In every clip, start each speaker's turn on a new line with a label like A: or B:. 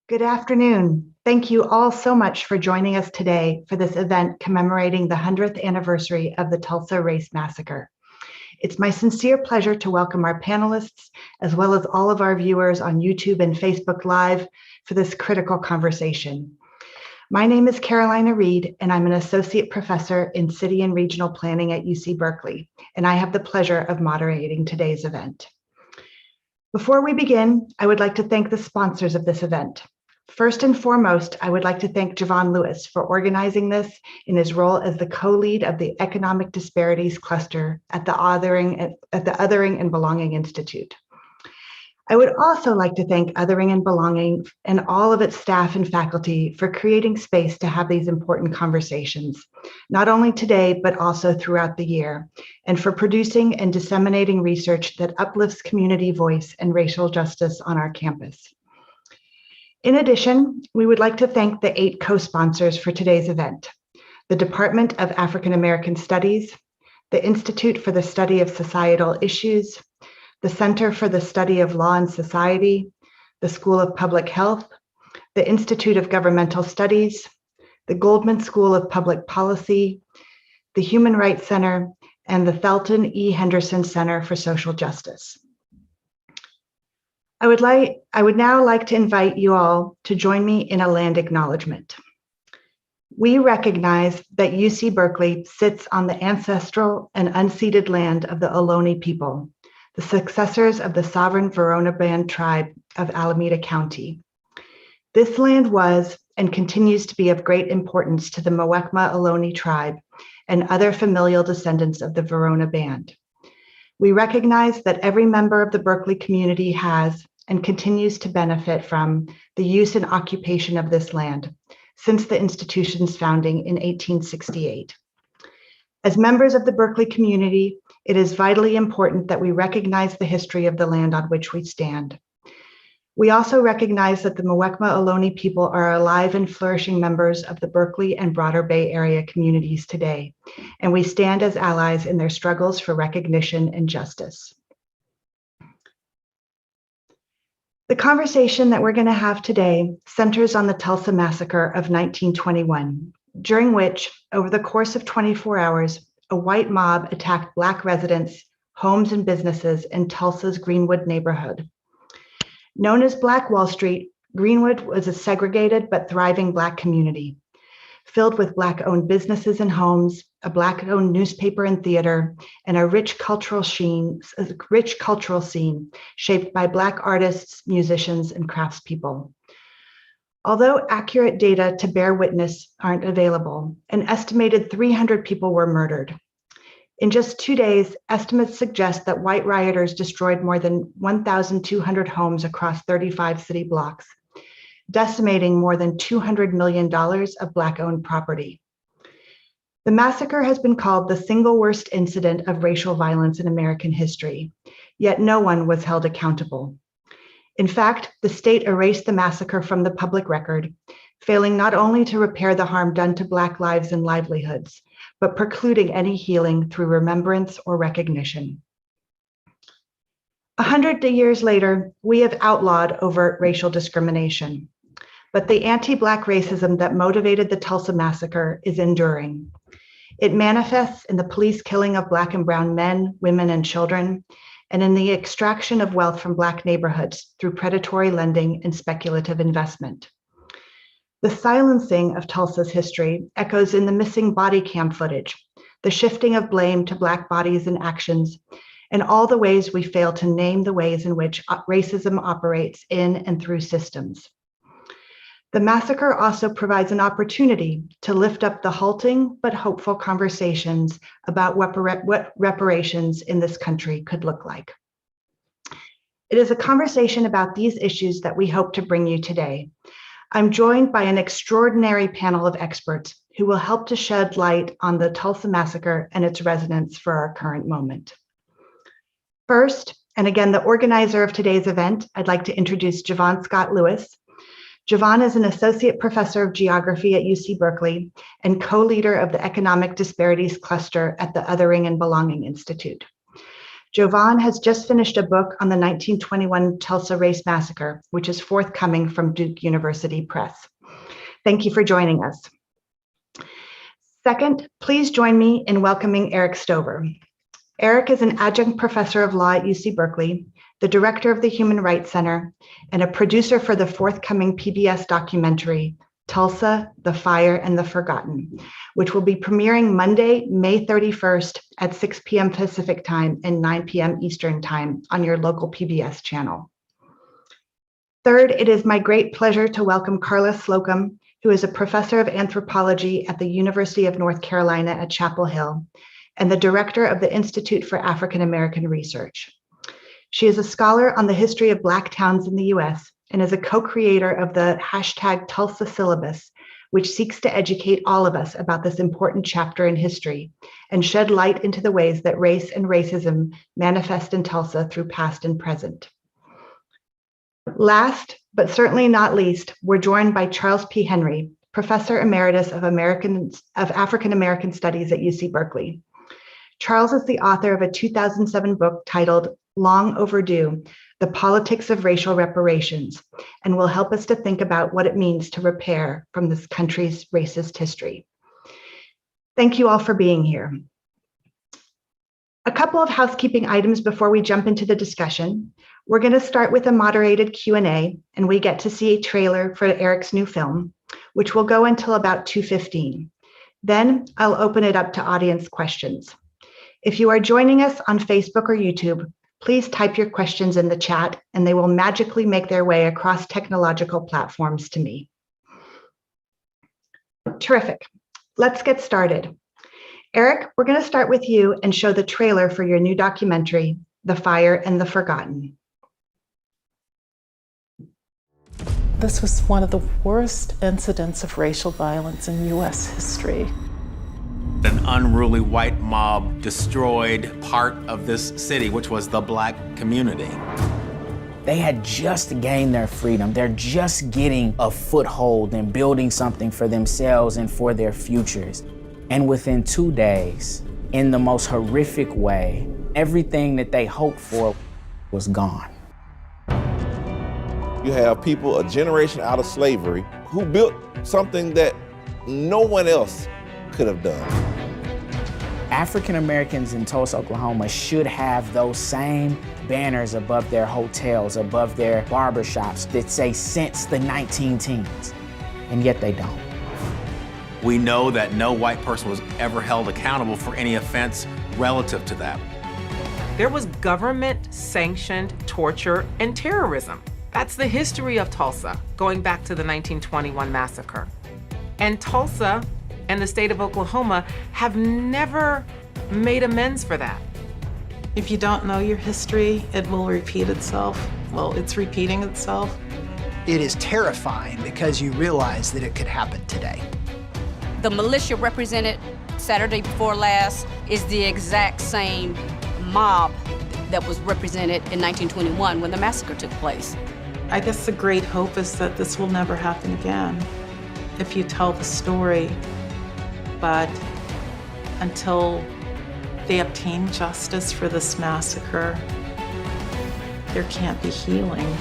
A: Good afternoon. Thank you all so much for joining us today for this event commemorating the 100th anniversary of the Tulsa Race Massacre. It's my sincere pleasure to welcome our panelists, as well as all of our viewers on YouTube and Facebook Live for this critical conversation. My name is Carolina Reed, and I'm an associate professor in city and regional planning at UC Berkeley, and I have the pleasure of moderating today's event. Before we begin, I would like to thank the sponsors of this event. First and foremost, I would like to thank Javon Lewis for organizing this in his role as the co-lead of the Economic Disparities Cluster at the Othering and Belonging Institute. I would also like to thank Othering and Belonging and all of its staff and faculty for creating space to have these important conversations, not only today, but also throughout the year, and for producing and disseminating research that uplifts community voice and racial justice on our campus. In addition, we would like to thank the 8 co-sponsors for today's event: the Department of African American Studies, the Institute for the Study of Societal Issues, the Center for the Study of Law and Society, the School of Public Health, the Institute of Governmental Studies, the Goldman School of Public Policy, the Human Rights Center, and the Thelton E. Henderson Center for Social Justice. I would now like to invite you all to join me in a land acknowledgement. We recognize that UC Berkeley sits on the ancestral and unceded land of the Ohlone people, the successors of the sovereign Verona Band tribe of Alameda County. This land was and continues to be of great importance to the Muwekma Ohlone tribe and other familial descendants of the Verona Band. We recognize that every member of the Berkeley community has and continues to benefit from the use and occupation of this land since the institution's founding in 1868. As members of the Berkeley community, it is vitally important that we recognize the history of the land on which we stand. We also recognize that the Muwekma Ohlone people are alive and flourishing members of the Berkeley and broader Bay Area communities today, and we stand as allies in their struggles for recognition and justice. The conversation that we're going to have today centers on the Tulsa Massacre of 1921, during which, over the course of 24 hours, a white mob attacked Black residents, homes, and businesses in Tulsa's Greenwood neighborhood. Known as Black Wall Street, Greenwood was a segregated but thriving Black community, filled with Black-owned businesses and homes, a Black-owned newspaper and theater, and a rich cultural scene shaped by Black artists, musicians, and craftspeople. Although accurate data to bear witness aren't available, an estimated 300 people were murdered. In just 2 days, estimates suggest that white rioters destroyed more than 1,200 homes across 35 city blocks, decimating more than $200 million of Black-owned property. The massacre has been called the single worst incident of racial violence in American history, yet no one was held accountable. In fact, the state erased the massacre from the public record, failing not only to repair the harm done to Black lives and livelihoods, but precluding any healing through remembrance or recognition. 100 years later, we have outlawed overt racial discrimination, but the anti-Black racism that motivated the Tulsa Massacre is enduring. It manifests in the police killing of Black and brown men, women, and children, and in the extraction of wealth from Black neighborhoods through predatory lending and speculative investment. The silencing of Tulsa's history echoes in the missing body cam footage, the shifting of blame to Black bodies and actions, and all the ways we fail to name the ways in which racism operates in and through systems. The massacre also provides an opportunity to lift up the halting but hopeful conversations about what reparations in this country could look like. It is a conversation about these issues that we hope to bring you today. I'm joined by an extraordinary panel of experts who will help to shed light on the Tulsa Massacre and its resonance for our current moment. First, and again, the organizer of today's event, I'd like to introduce Javon Scott Lewis. Javon is an associate professor of geography at UC Berkeley and co-leader of the Economic Disparities Cluster at the Othering and Belonging Institute. Jovan has just finished a book on the 1921 Tulsa Race Massacre, which is forthcoming from Duke University Press. Thank you for joining us. Second, please join me in welcoming Eric Stover. Eric is an adjunct professor of law at UC Berkeley, the director of the Human Rights Center, and a producer for the forthcoming PBS documentary, Tulsa, the Fire and the Forgotten, which will be premiering Monday, May 31st at 6 p.m. Pacific Time and 9 p.m. Eastern Time on your local PBS channel. Third, it is my great pleasure to welcome Carla Slocum, who is a professor of anthropology at the University of North Carolina at Chapel Hill and the director of the Institute for African American Research. She is a scholar on the history of Black towns in the US and is a co-creator of the #Tulsa syllabus, which seeks to educate all of us about this important chapter in history and shed light into the ways that race and racism manifest in Tulsa through past and present. Last, but certainly not least, we're joined by Charles P. Henry, Professor Emeritus of African American Studies at UC Berkeley. Charles is the author of a 2007 book titled Long Overdue, The Politics of Racial Reparations, and will help us to think about what it means to repair from this country's racist history. Thank you all for being here. A couple of housekeeping items before we jump into the discussion. We're going to start with a moderated Q&A, and we get to see a trailer for Eric's new film, which will go until about 2:15. Then I'll open it up to audience questions. If you are joining us on Facebook or YouTube, please type your questions in the chat and they will magically make their way across technological platforms to me. Terrific. Let's get started. Eric, we're going to start with you and show the trailer for your new documentary, The Fire and the Forgotten.
B: This was one of the worst incidents of racial violence in US history.
C: An unruly white mob destroyed part of this city, which was the Black community.
D: They had just gained their freedom. They're just getting a foothold and building something for themselves and for their futures. And within 2 days, in the most horrific way, everything that they hoped for was gone.
E: You have people a generation out of slavery who built something that no one else could have done.
D: African Americans in Tulsa, Oklahoma should have those same banners above their hotels, above their barbershops that say since the 1910s, and yet they don't.
C: We know that no white person was ever held accountable for any offense relative to that.
F: There was government-sanctioned torture and terrorism. That's the history of Tulsa, going back to the 1921 massacre. And Tulsa and the state of Oklahoma have never made amends for that.
B: If you don't know your history, it will repeat itself. Well, it's repeating itself.
G: It is terrifying because you realize that it could happen today.
H: The militia represented Saturday before last is the exact same mob that was represented in 1921 when the massacre took place.
B: I guess the great hope is that this will never happen again if you tell the story. But until they obtain justice for this massacre, there can't be healing.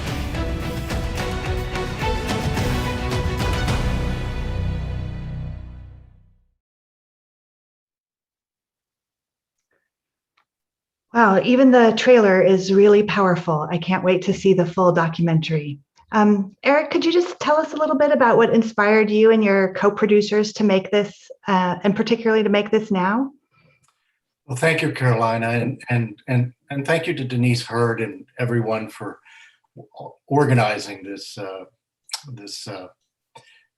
A: Wow, even the trailer is really powerful. I can't wait to see the full documentary. Eric, could you just tell us a little bit about what inspired you and your co-producers to make this, and particularly to make this now?
I: Well, thank you, Carolina, and thank you to Denise Hurd and everyone for organizing this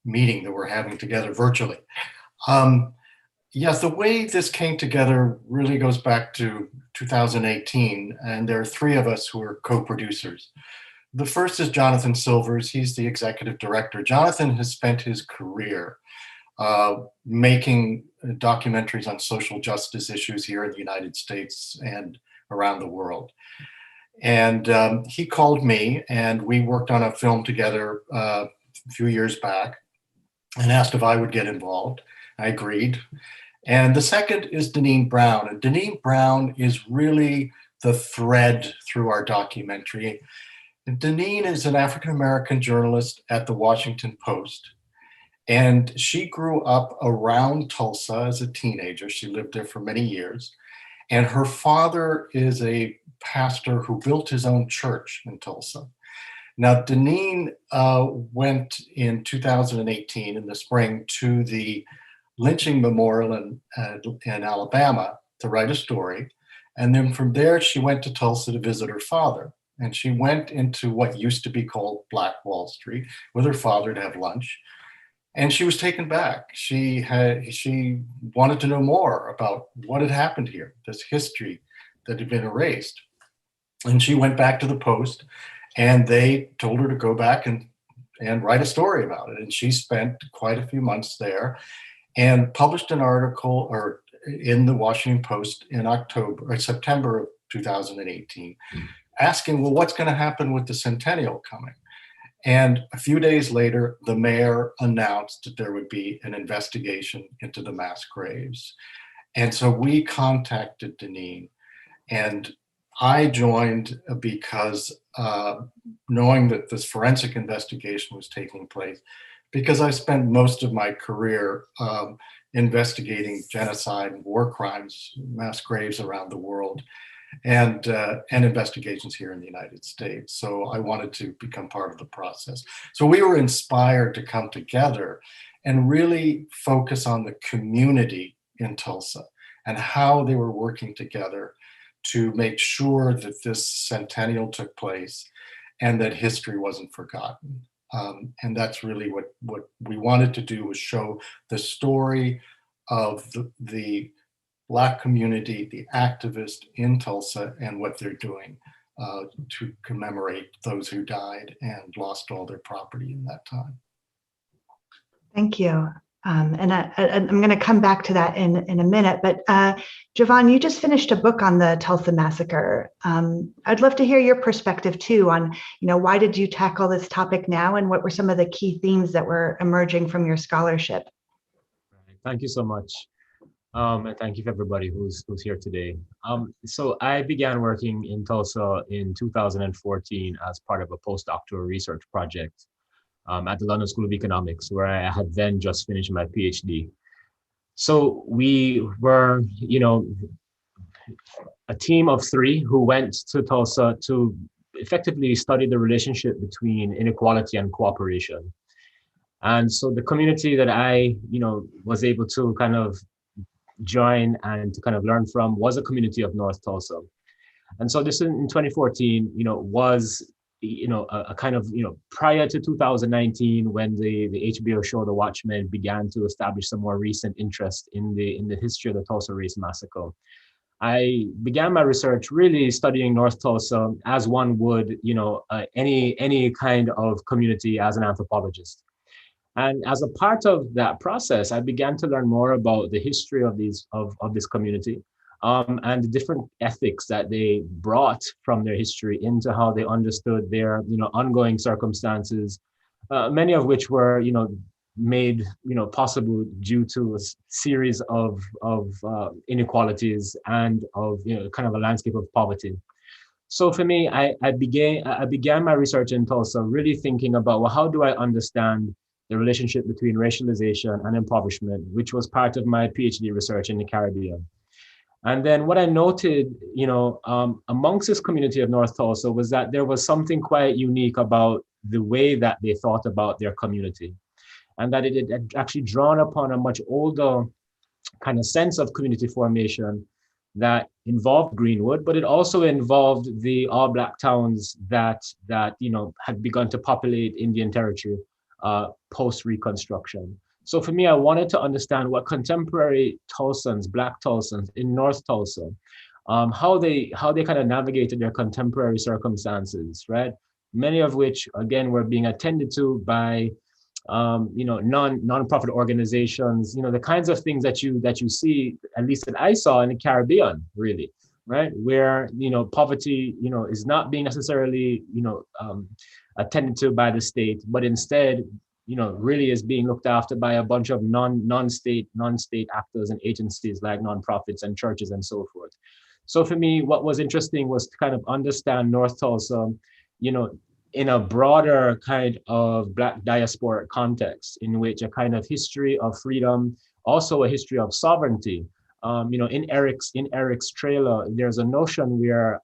I: meeting that we're having together virtually. Yes, the way this came together really goes back to 2018, and there are three of us who are co-producers. The first is Jonathan Silvers. He's the executive director. Jonathan has spent his career making documentaries on social justice issues here in the United States and around the world. And he called me, and we worked on a film together a few years back and asked if I would get involved. I agreed. And the second is Deneen Brown. And Deneen Brown is really the thread through our documentary. And Deneen is an African-American journalist at the Washington Post. And she grew up around Tulsa as a teenager. She lived there for many years. And her father is a pastor who built his own church in Tulsa. Now, Deneen went in 2018, in the spring, to the lynching memorial in Alabama to write a story. And then from there, she went to Tulsa to visit her father. And she went into what used to be called Black Wall Street with her father to have lunch. And she was taken back. She wanted to know more about what had happened here, this history that had been erased. And she went back to the Post, and they told her to go back and write a story about it. And she spent quite a few months there and published an article in the Washington Post in September of 2018, asking, well, what's going to happen with the centennial coming? And a few days later, the mayor announced that there would be an investigation into the mass graves. And so we contacted Deneen, and I joined because knowing that this forensic investigation was taking place, because I spent most of my career investigating genocide and war crimes, mass graves around the world, and investigations here in the United States. So I wanted to become part of the process. So we were inspired to come together and really focus on the community in Tulsa and how they were working together to make sure that this centennial took place and that history wasn't forgotten. And that's really what we wanted to do, was show the story of the Black community, the activists in Tulsa, and what they're doing to commemorate those who died and lost all their property in that time.
A: Thank you. And I'm going to come back to that in a minute, but Javon, you just finished a book on the Tulsa Massacre. I'd love to hear your perspective too on, why did you tackle this topic now, and what were some of the key themes that were emerging from your scholarship?
J: Thank you so much. And thank you for everybody who's here today. So I began working in Tulsa in 2014 as part of a postdoctoral research project at the London School of Economics, where I had then just finished my PhD. So we were, a team of 3 who went to Tulsa to effectively study the relationship between inequality and cooperation. And so the community that I, was able to kind of join and to kind of learn from was a community of North Tulsa. And so this in 2014, was, a kind of, prior to 2019, when the HBO show The Watchmen began to establish some more recent interest in the history of the Tulsa Race Massacre. I began my research really studying North Tulsa as one would, any kind of community as an anthropologist. And as a part of that process, I began to learn more about the history of this community and the different ethics that they brought from their history into how they understood their ongoing circumstances, many of which were made possible due to a series of inequalities and of kind of a landscape of poverty. So for me, I began my research in Tulsa really thinking about, well, how do I understand the relationship between racialization and impoverishment, which was part of my PhD research in the Caribbean. And then what I noted, amongst this community of North Tulsa was that there was something quite unique about the way that they thought about their community, and that it had actually drawn upon a much older kind of sense of community formation that involved Greenwood, but it also involved the all Black towns that had begun to populate Indian territory post-Reconstruction. So for me, I wanted to understand what contemporary Tulsans, Black Tulsans in North Tulsa, how they kind of navigated their contemporary circumstances, right? Many of which, again, were being attended to by non-profit organizations, the kinds of things that you see, at least that I saw in the Caribbean, really, right? Where, poverty, is not being necessarily, attended to by the state, but instead, really is being looked after by a bunch of non-state actors and agencies like nonprofits and churches and so forth. So for me, what was interesting was to kind of understand North Tulsa, you know, in a broader kind of Black diasporic context, in which a kind of history of freedom, also a history of sovereignty. In Eric's trailer, there's a notion where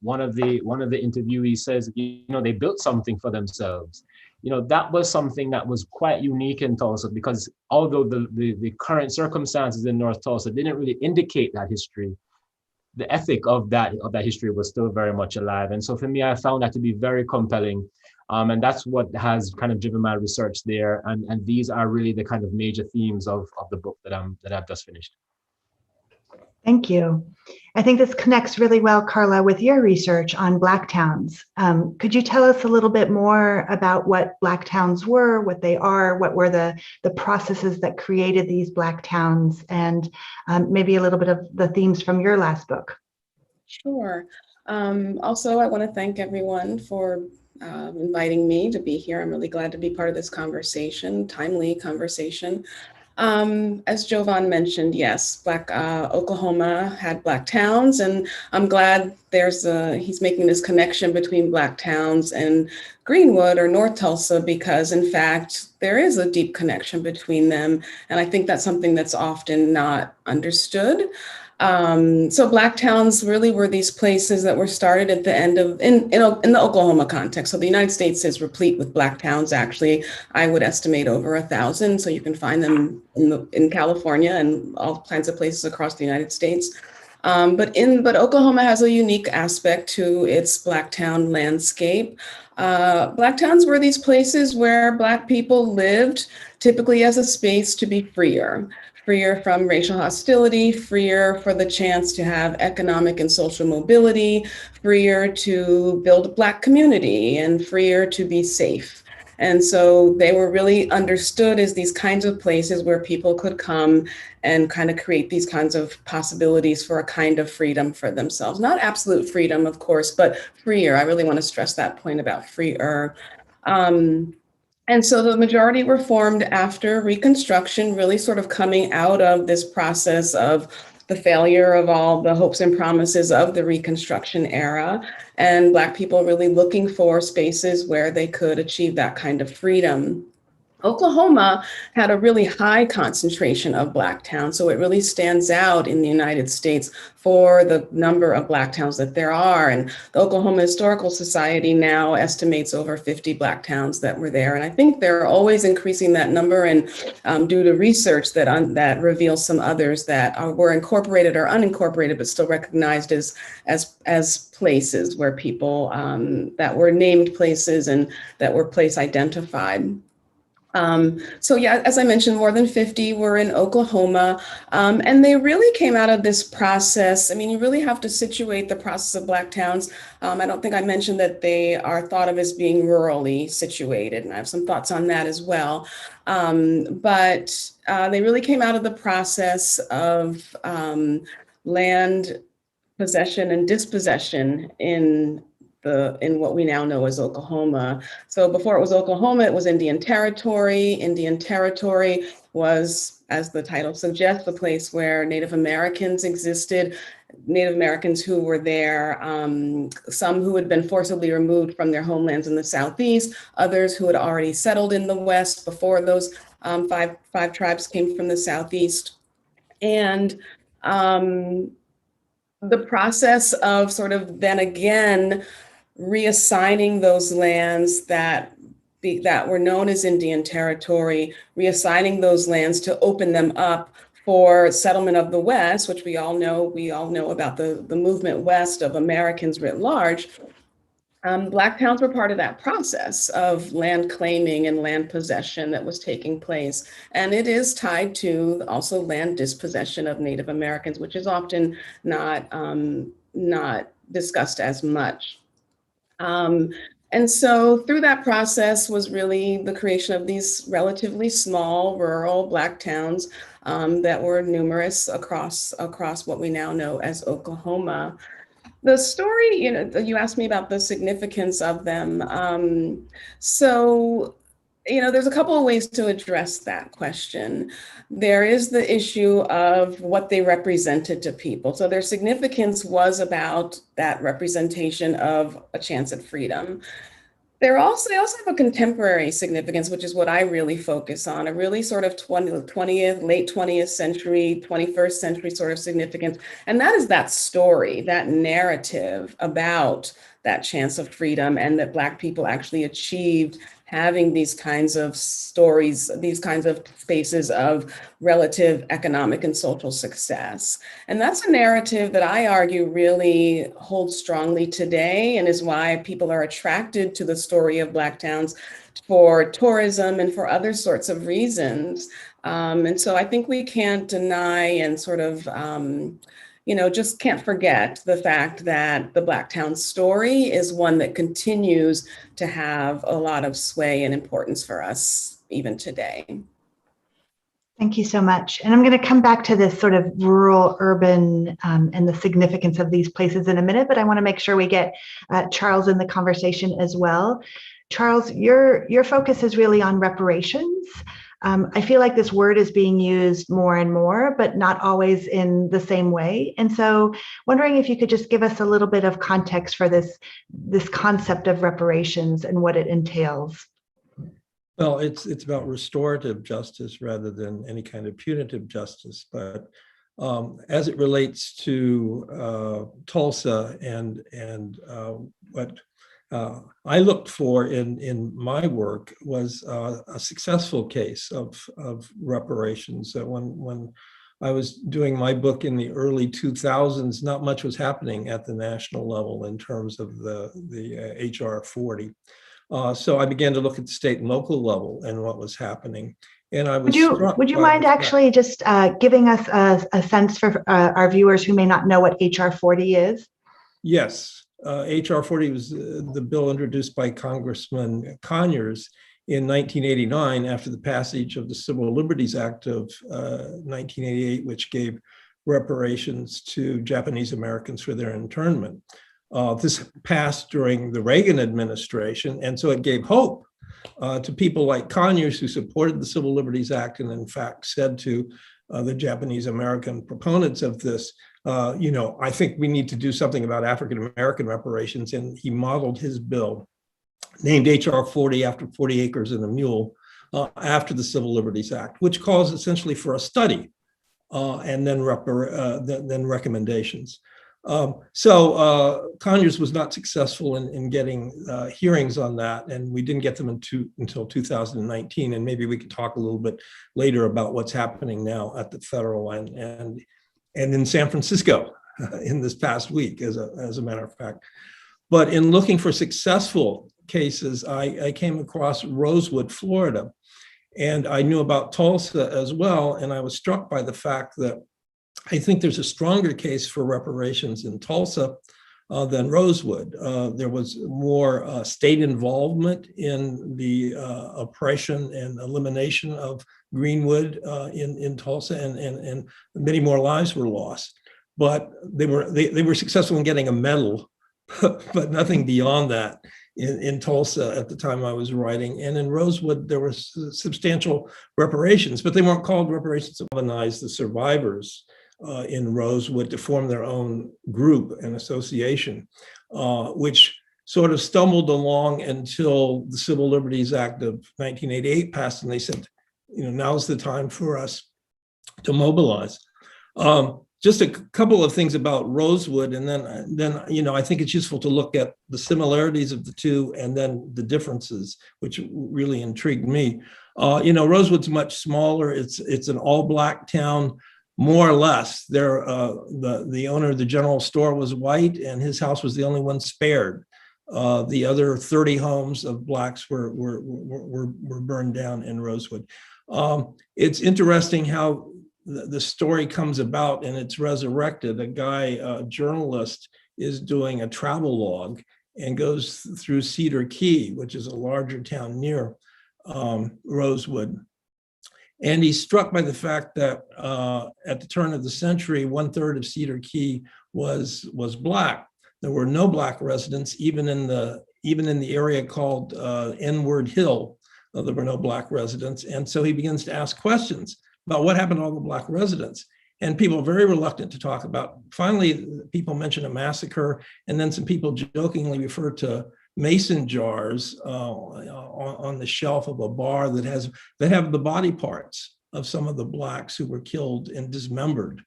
J: one of the interviewees says, they built something for themselves. That was something that was quite unique in Tulsa, because although the current circumstances in North Tulsa didn't really indicate that history, the ethic of that history was still very much alive. And so for me, I found that to be very compelling. And that's what has kind of driven my research there. And these are really the kind of major themes of the book that I've just finished.
A: Thank you. I think this connects really well, Carla, with your research on Black towns. Could you tell us a little bit more about what Black towns were, what they are, what were the processes that created these Black towns, and maybe a little bit of the themes from your last book?
K: Sure. Also, I want to thank everyone for inviting me to be here. I'm really glad to be part of this conversation, timely conversation. As Jovan mentioned, yes, Oklahoma had Black towns, and I'm glad he's making this connection between Black towns and Greenwood or North Tulsa, because in fact, there is a deep connection between them. And I think that's something that's often not understood. So Black towns really were these places that were started at the end of, in the Oklahoma context. So the United States is replete with Black towns. Actually, I would estimate over 1,000. So you can find them in California and all kinds of places across the United States. But Oklahoma has a unique aspect to its Black town landscape. Black towns were these places where Black people lived, typically as a space to be freer from racial hostility, freer for the chance to have economic and social mobility, freer to build a Black community, and freer to be safe. And so they were really understood as these kinds of places where people could come and kind of create these kinds of possibilities for a kind of freedom for themselves. Not absolute freedom, of course, but freer. I really want to stress that point about freer. And so the majority were formed after Reconstruction, really sort of coming out of this process of the failure of all the hopes and promises of the Reconstruction era, and Black people really looking for spaces where they could achieve that kind of freedom. Oklahoma had a really high concentration of Black towns, so it really stands out in the United States for the number of Black towns that there are. And the Oklahoma Historical Society now estimates over 50 Black towns that were there. And I think they're always increasing that number, and due to research that reveals some others that were incorporated or unincorporated, but still recognized as places where people that were named places and that were place identified. So yeah, as I mentioned, more than 50 were in Oklahoma, and they really came out of this process. I mean, you really have to situate the process of Black towns. I don't think I mentioned that they are thought of as being rurally situated, and I have some thoughts on that as well. But they really came out of the process of land possession and dispossession in what we now know as Oklahoma. So before it was Oklahoma, it was Indian Territory. Indian Territory was, as the title suggests, the place where Native Americans existed. Native Americans who were there, some who had been forcibly removed from their homelands in the Southeast, others who had already settled in the West before those five tribes came from the Southeast. And the process of sort of then again reassigning those lands that were known as Indian Territory, reassigning those lands to open them up for settlement of the West, which we all know about the movement west of Americans writ large. Black towns were part of that process of land claiming and land possession that was taking place. And it is tied to also land dispossession of Native Americans, which is often not discussed as much. And so through that process was really the creation of these relatively small rural Black towns that were numerous across what we now know as Oklahoma. The story, you asked me about the significance of them. So there's a couple of ways to address that question. There is the issue of what they represented to people. So their significance was about that representation of a chance at freedom. They also have a contemporary significance, which is what I really focus on, a really sort of late 20th century, 21st century sort of significance. And that is that story, that narrative about that chance of freedom, and that Black people actually achieved having these kinds of stories, these kinds of spaces of relative economic and social success. And that's a narrative that I argue really holds strongly today, and is why people are attracted to the story of Black towns for tourism and for other sorts of reasons. And so I think we can't deny and sort of just can't forget the fact that the Black town story is one that continues to have a lot of sway and importance for us even today.
A: Thank you so much. And I'm going to come back to this sort of rural, urban, and the significance of these places in a minute, but I want to make sure we get Charles in the conversation as well. Charles, your focus is really on reparations. I feel like this word is being used more and more, but not always in the same way. And so wondering if you could just give us a little bit of context for this concept of reparations and what it entails.
L: Well, it's about restorative justice rather than any kind of punitive justice. But as it relates to Tulsa and what I looked for in my work was a successful case of reparations. When I was doing my book in the early 2000s, not much was happening at the national level in terms of the HR 40. So I began to look at the state and local level and what was happening. And I was
A: would you mind actually just giving us a sense for our viewers who may not know what HR 40 is?
L: Yes. HR 40 was the bill introduced by Congressman Conyers in 1989 after the passage of the Civil Liberties Act of 1988, which gave reparations to Japanese Americans for their internment. This passed during the Reagan administration, and so it gave hope to people like Conyers, who supported the Civil Liberties Act and in fact said to the Japanese American proponents of this, I think we need to do something about African American reparations. And he modeled his bill, named HR 40 after 40 acres and a mule, after the Civil Liberties Act, which calls essentially for a study and then recommendations. So Conyers was not successful in getting hearings on that, and we didn't get them until 2019. And maybe we could talk a little bit later about what's happening now at the federal and in San Francisco in this past week, as a matter of fact. But in looking for successful cases, I came across Rosewood, Florida, and I knew about Tulsa as well. And I was struck by the fact that I think there's a stronger case for reparations in Tulsa than Rosewood. There was more state involvement in the oppression and elimination of Greenwood in Tulsa, and many more lives were lost. But they were successful in getting a medal, but nothing beyond that in Tulsa at the time I was writing. And in Rosewood, there were substantial reparations, but they weren't called reparations to galvanize the survivors in Rosewood to form their own group and association, which sort of stumbled along until the Civil Liberties Act of 1988 passed, and they said, now's the time for us to mobilize. Just a couple of things about Rosewood, and then I think it's useful to look at the similarities of the two and then the differences, which really intrigued me. Rosewood's much smaller. It's an all-Black town, more or less. The owner of the general store was white, and his house was the only one spared. The other 30 homes of Blacks were burned down in Rosewood. It's interesting how the story comes about and it's resurrected. A guy, a journalist, is doing a travel log and goes through Cedar Key, which is a larger town near Rosewood. And he's struck by the fact that at the turn of the century, 1/3 of Cedar Key was Black. There were no Black residents, even in the area called N-Word Hill, There were no Black residents. And so he begins to ask questions about what happened to all the Black residents. And people are very reluctant to talk about. Finally, people mention a massacre, and then some people jokingly refer to mason jars on the shelf of a bar that have the body parts of some of the Blacks who were killed and dismembered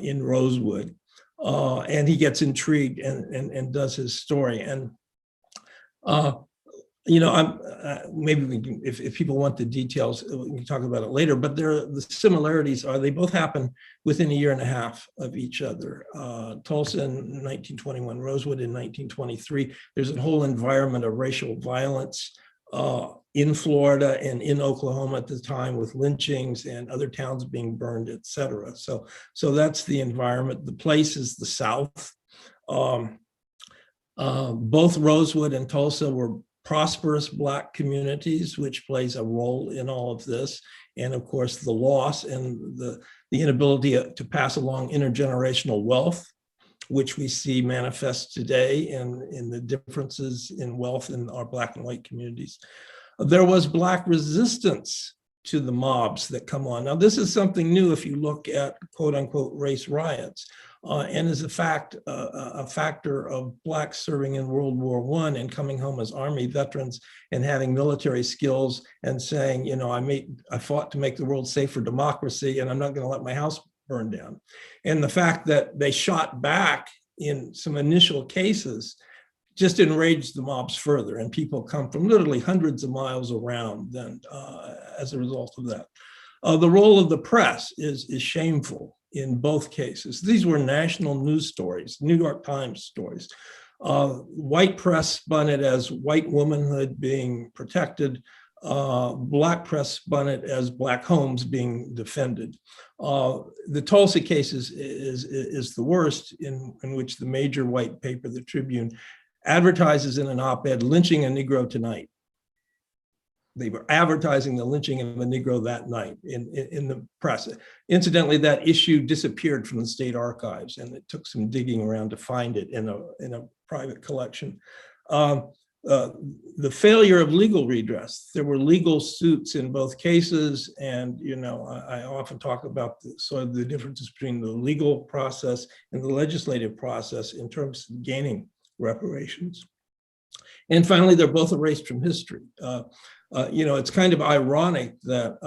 L: in Rosewood. And he gets intrigued and does his story. And maybe we can, if people want the details, we can talk about it later. But the similarities are they both happen within a year and a half of each other. Tulsa in 1921, Rosewood in 1923. There's a whole environment of racial violence in Florida and in Oklahoma at the time, with lynchings and other towns being burned, et cetera. So that's the environment. The place is the South. Both Rosewood and Tulsa were prosperous Black communities, which plays a role in all of this. And of course, the loss and the inability to pass along intergenerational wealth, which we see manifest today in the differences in wealth in our Black and white communities. There was Black resistance to the mobs that come on. Now, this is something new if you look at quote unquote race riots. And is a factor of Blacks serving in World War I and coming home as Army veterans and having military skills and saying, I fought to make the world safe for democracy, and I'm not going to let my house burn down. And the fact that they shot back in some initial cases just enraged the mobs further, and people come from literally hundreds of miles around then as a result of that. The role of the press is shameful in both cases. These were national news stories, New York Times stories. White press spun it as white womanhood being protected. Black press spun it as Black homes being defended. The Tulsa case is the worst, in which the major white paper, the Tribune, advertises in an op-ed, lynching a Negro tonight. They were advertising the lynching of a Negro that night in the press. Incidentally, that issue disappeared from the state archives, and it took some digging around to find it in a private collection. The failure of legal redress. There were legal suits in both cases, and I often talk about the differences between the legal process and the legislative process in terms of gaining reparations. And finally, they're both erased from history. It's kind of ironic that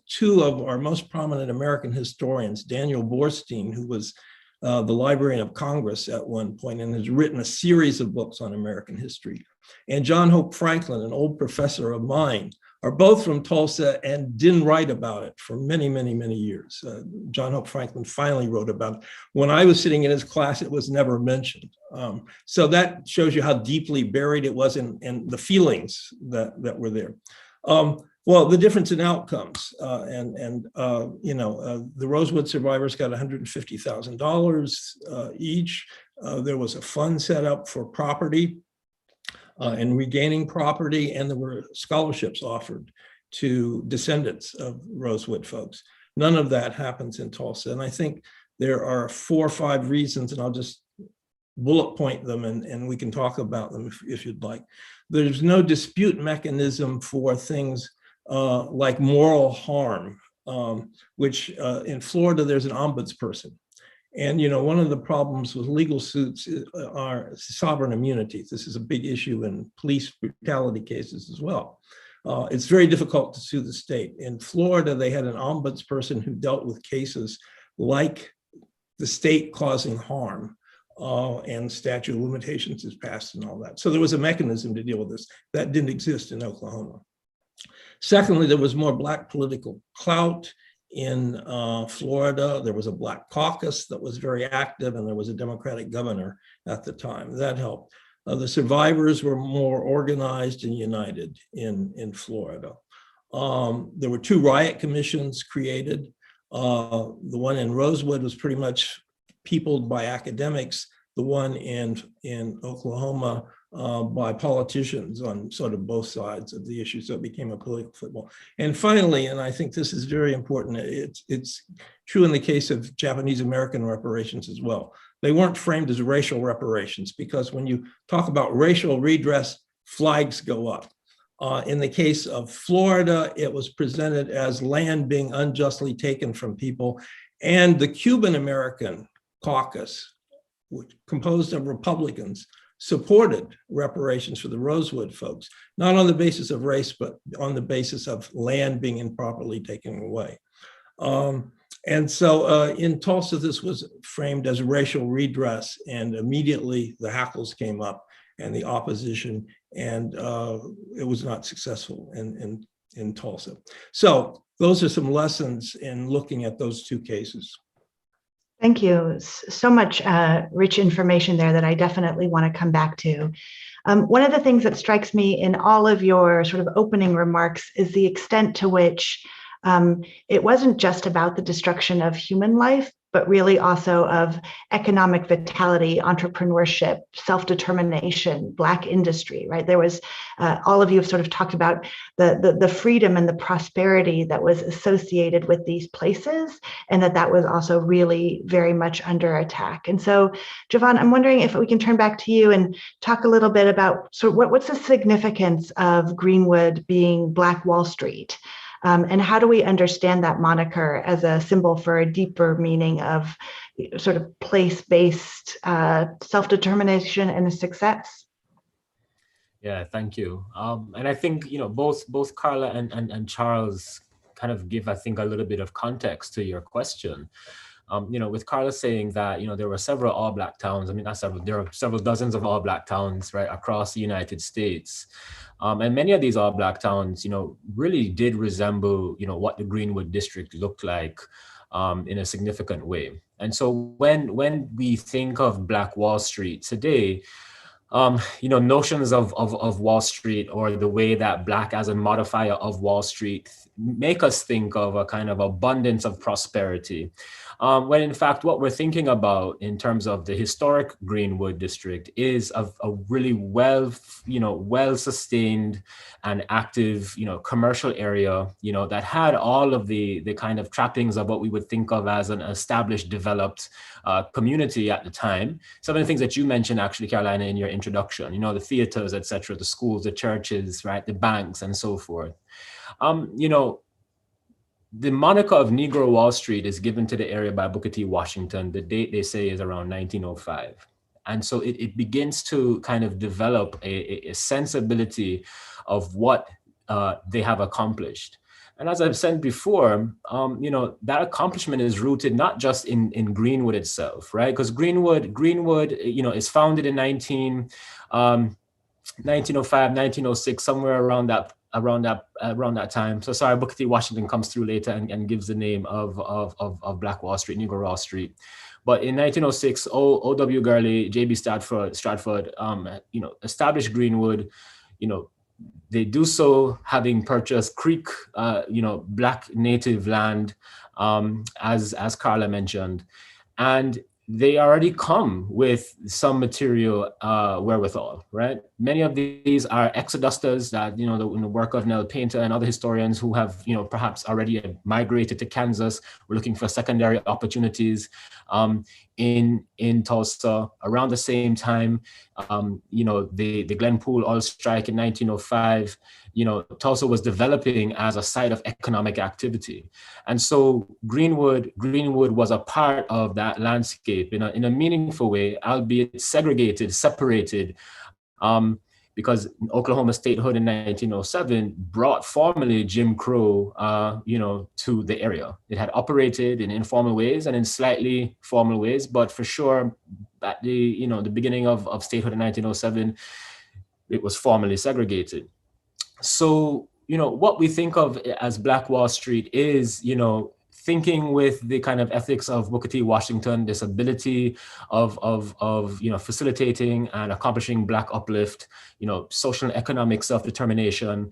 L: two of our most prominent American historians, Daniel Borstein, who was the Librarian of Congress at one point and has written a series of books on American history, and John Hope Franklin, an old professor of mine, are both from Tulsa and didn't write about it for many, many, many years. John Hope Franklin finally wrote about it. When I was sitting in his class, it was never mentioned. So that shows you how deeply buried it was in the feelings that were there. Well, the difference in outcomes, the Rosewood survivors got $150,000 each. There was a fund set up for property and regaining property, and there were scholarships offered to descendants of Rosewood folks. None of that happens in Tulsa, and I think there are 4 or 5 reasons, and I'll just bullet point them, and we can talk about them if you'd like. There's no dispute mechanism for things like moral harm, which in Florida, there's an ombudsperson. And one of the problems with legal suits are sovereign immunity. This is a big issue in police brutality cases as well. It's very difficult to sue the state. In Florida, they had an ombudsperson who dealt with cases like the state causing harm, and statute of limitations is passed and all that. So there was a mechanism to deal with this that didn't exist in Oklahoma. Secondly, there was more Black political clout in Florida. There was a Black caucus that was very active, and there was a Democratic governor at the time. That helped. The survivors were more organized and united in Florida. There were 2 riot commissions created. The one in Rosewood was pretty much peopled by academics. The one in Oklahoma by politicians on sort of both sides of the issue, so it became a political football. And finally, and I think this is very important, it's true in the case of Japanese American reparations as well. They weren't framed as racial reparations, because when you talk about racial redress, flags go up. In the case of Florida, it was presented as land being unjustly taken from people. And the Cuban American caucus, which composed of Republicans, supported reparations for the Rosewood folks, not on the basis of race, but on the basis of land being improperly taken away. And so in Tulsa, this was framed as racial redress, and immediately the hackles came up and the opposition, and it was not successful in Tulsa. So those are some lessons in looking at those two cases.
A: Thank you. So much rich information there that I definitely want to come back to. One of the things that strikes me in all of your sort of opening remarks is the extent to which it wasn't just about the destruction of human life, but really also of economic vitality, entrepreneurship, self-determination, Black industry, right? There was, all of you have sort of talked about the freedom and the prosperity that was associated with these places, and that was also really very much under attack. And so, Javon, I'm wondering if we can turn back to you and talk a little bit about sort of what's the significance of Greenwood being Black Wall Street? And how do we understand that moniker as a symbol for a deeper meaning of sort of place-based self-determination and success?
J: Yeah, thank you. And I think, both Carla and Charles kind of give, I think, a little bit of context to your question. With Carla saying that, there were several all-Black towns. I mean, not several, there are several dozens of all-Black towns, right, across the United States. And many of these all-Black towns, really did resemble, what the Greenwood District looked like in a significant way. And so when we think of Black Wall Street today, notions of Wall Street, or the way that Black as a modifier of Wall Street, make us think of a kind of abundance of prosperity. When in fact, what we're thinking about in terms of the historic Greenwood District is a really well-sustained and active, commercial area, that had all of the kind of trappings of what we would think of as an established, developed community at the time. Some of the things that you mentioned, actually, Carolina, in your introduction, the theaters, et cetera, the schools, the churches, right, the banks, and so forth. The moniker of Negro Wall Street is given to the area by Booker T. Washington. The date, they say, is around 1905. And so it begins to kind of develop a sensibility of what they have accomplished. And as I've said before, that accomplishment is rooted not just in Greenwood itself, right? Because Greenwood, is founded in 1905, 1906, somewhere around that time. So sorry, Booker T. Washington comes through later and gives the name of Black Wall Street, Negro Wall Street. But in 1906, O.W. Gurley, J.B. Stratford, established Greenwood. They do so having purchased Creek, Black native land, as Carla mentioned, and they already come with some material wherewithal, right? Many of these are exodusters that, in the work of Nell Painter and other historians who have, perhaps already migrated to Kansas, were looking for secondary opportunities in Tulsa. Around the same time, the Glenpool oil strike in 1905, Tulsa was developing as a site of economic activity. And so Greenwood was a part of that landscape in a meaningful way, albeit segregated, separated, because Oklahoma statehood in 1907 brought formally Jim Crow, to the area. It had operated in informal ways and in slightly formal ways, but for sure, at the beginning of statehood in 1907, it was formally segregated. So, what we think of as Black Wall Street is, thinking with the kind of ethics of Booker T. Washington, this ability of facilitating and accomplishing Black uplift, social and economic self-determination,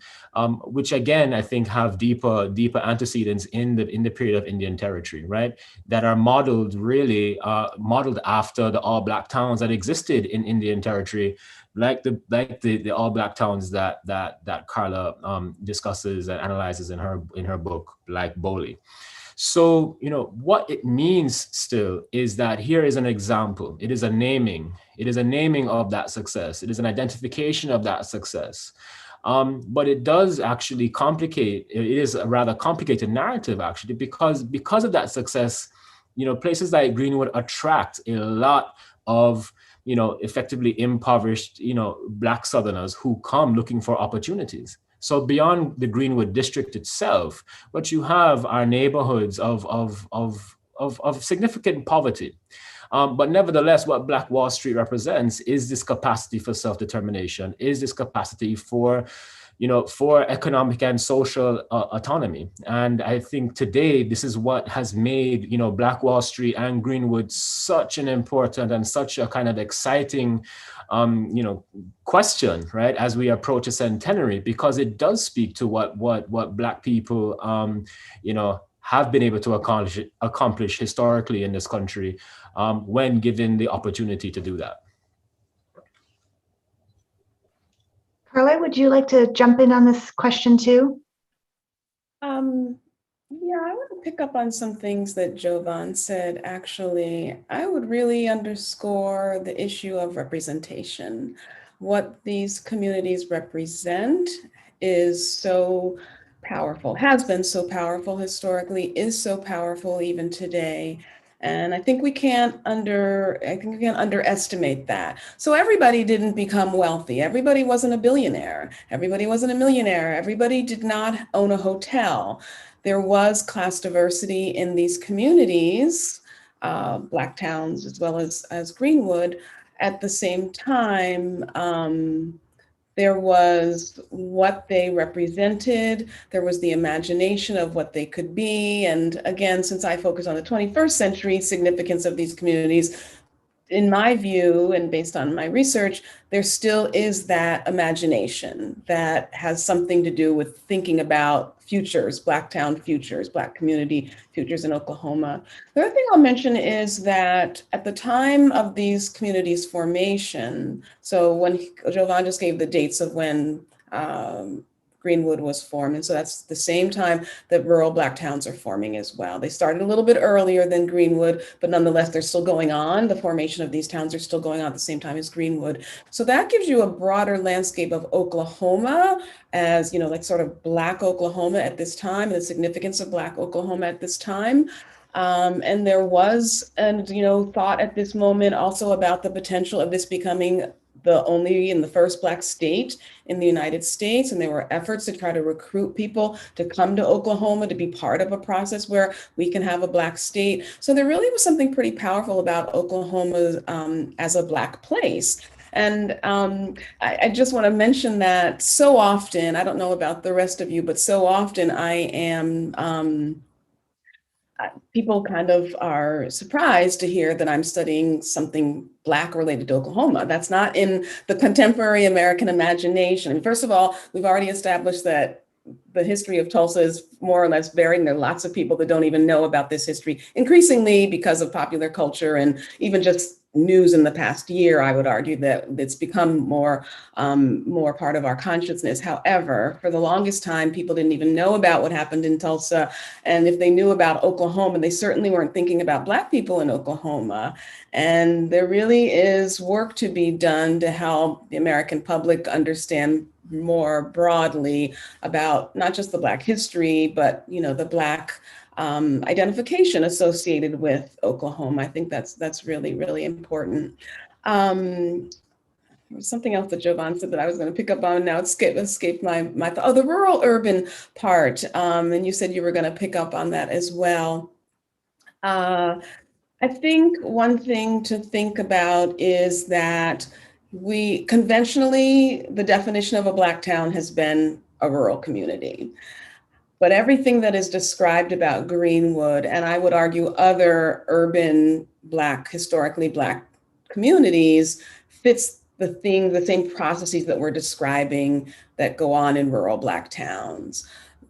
J: which again, I think have deeper antecedents in the period of Indian Territory, right? That are modeled after the all Black towns that existed in Indian Territory, like the all Black towns that Carla discusses and analyzes in her book, like Bowley. So, what it means still is that here is an example. It is a naming. It is a naming of that success. It is an identification of that success. But it does actually complicate, it is a rather complicated narrative actually, because of that success, places like Greenwood attract a lot of, effectively impoverished, Black Southerners who come looking for opportunities. So beyond the Greenwood district itself, what you have are neighborhoods of significant poverty. But nevertheless, what Black Wall Street represents is this capacity for self-determination, is this capacity for economic and social autonomy. And I think today, this is what has made, Black Wall Street and Greenwood such an important and such a kind of exciting, question, right, as we approach a centenary, because it does speak to what Black people, have been able to accomplish historically in this country when given the opportunity to do that.
A: Carla, would you like to jump in on this question too?
K: Yeah, I want to pick up on some things that Jovan said. Actually, I would really underscore the issue of representation. What these communities represent is so powerful, has been so powerful historically, is so powerful even today. And I think we can't underestimate that. So everybody didn't become wealthy. Everybody wasn't a billionaire. Everybody wasn't a millionaire. Everybody did not own a hotel. There was class diversity in these communities, Black towns as well as Greenwood. At the same time, there was what they represented. There was the imagination of what they could be. And again, since I focus on the 21st century significance of these communities, in my view, and based on my research, there still is that imagination that has something to do with thinking about futures, Black town futures, Black community futures in Oklahoma. The other thing I'll mention is that at the time of these communities' formation, so when Jovan just gave the dates of when Greenwood was formed. And so that's the same time that rural Black towns are forming as well. They started a little bit earlier than Greenwood, but nonetheless, they're still going on. The formation of these towns are still going on at the same time as Greenwood. So that gives you a broader landscape of Oklahoma as, like sort of Black Oklahoma at this time, and the significance of Black Oklahoma at this time. And there was, thought at this moment also about the potential of this becoming the only and the first Black state in the United States. And there were efforts to try to recruit people to come to Oklahoma to be part of a process where we can have a Black state. So there really was something pretty powerful about Oklahoma as a Black place. And I just want to mention that so often, I don't know about the rest of you, but so often I am, people kind of are surprised to hear that I'm studying something Black related to Oklahoma. That's not in the contemporary American imagination. First of all, we've already established that the history of Tulsa is more or less buried, and there are lots of people that don't even know about this history, increasingly because of popular culture and even just news in the past year. I would argue that it's become more part of our consciousness. However, for the longest time, people didn't even know about what happened in Tulsa. And if they knew about Oklahoma, they certainly weren't thinking about Black people in Oklahoma. And there really is work to be done to help the American public understand more broadly about not just the Black history, but the Black identification associated with Oklahoma. I think that's really, really important. There was something else that Jovan said that I was going to pick up on. Now it escaped my thought. Oh, the rural urban part. And you said you were going to pick up on that as well. I think one thing to think about is that conventionally, the definition of a Black town has been a rural community. But everything that is described about Greenwood, and I would argue other urban historically Black communities, fits the same processes that we're describing that go on in rural Black towns.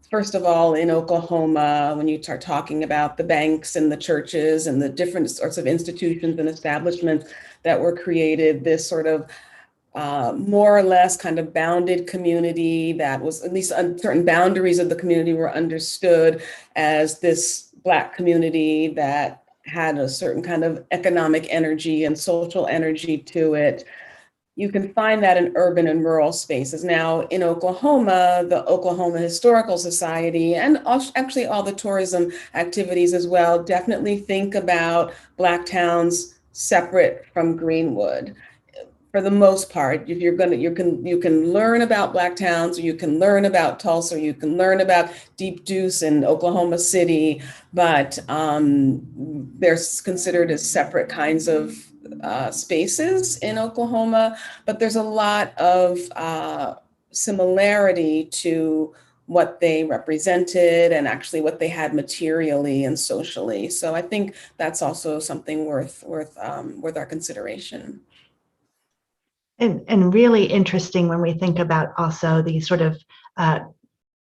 K: First of all, in Oklahoma, when you start talking about the banks and the churches and the different sorts of institutions and establishments that were created, this sort of more or less kind of bounded community that was, at least certain boundaries of the community were understood as this Black community that had a certain kind of economic energy and social energy to it. you can find that in urban and rural spaces. Now in Oklahoma, the Oklahoma Historical Society, and actually all the tourism activities as well, definitely think about Black towns separate from Greenwood. For the most part, if you're gonna, you can learn about Black towns, or you can learn about Tulsa, or you can learn about Deep Deuce and Oklahoma City, but they're considered as separate kinds of spaces in Oklahoma. But there's a lot of similarity to what they represented and actually what they had materially and socially. So I think that's also something worth our consideration.
A: And really interesting when we think about also these sort of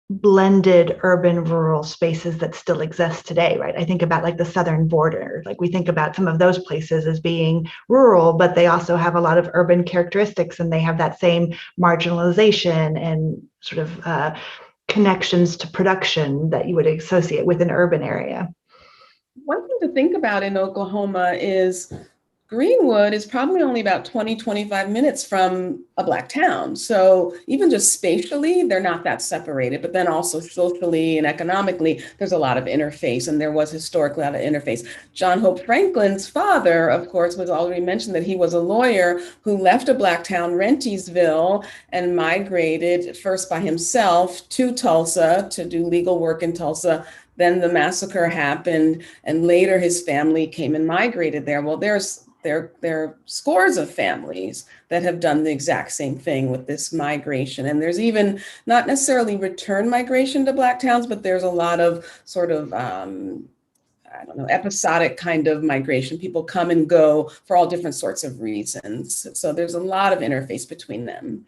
A: blended urban rural spaces that still exist today, right? I think about like the southern border, like we think about some of those places as being rural, but they also have a lot of urban characteristics, and they have that same marginalization and sort of connections to production that you would associate with an urban area.
K: One thing to think about in Oklahoma is Greenwood is probably only about 20, 25 minutes from a Black town. So even just spatially, they're not that separated, but then also socially and economically, there's a lot of interface, and there was historically a lot of interface. John Hope Franklin's father, of course, was already mentioned that he was a lawyer who left a Black town, Rentisville, and migrated first by himself to Tulsa to do legal work in Tulsa. Then the massacre happened, and later his family came and migrated there. Well, there are scores of families that have done the exact same thing with this migration. And there's even not necessarily return migration to Black towns, but there's a lot of sort of, I don't know, episodic kind of migration. People come and go for all different sorts of reasons. So there's a lot of interface between them.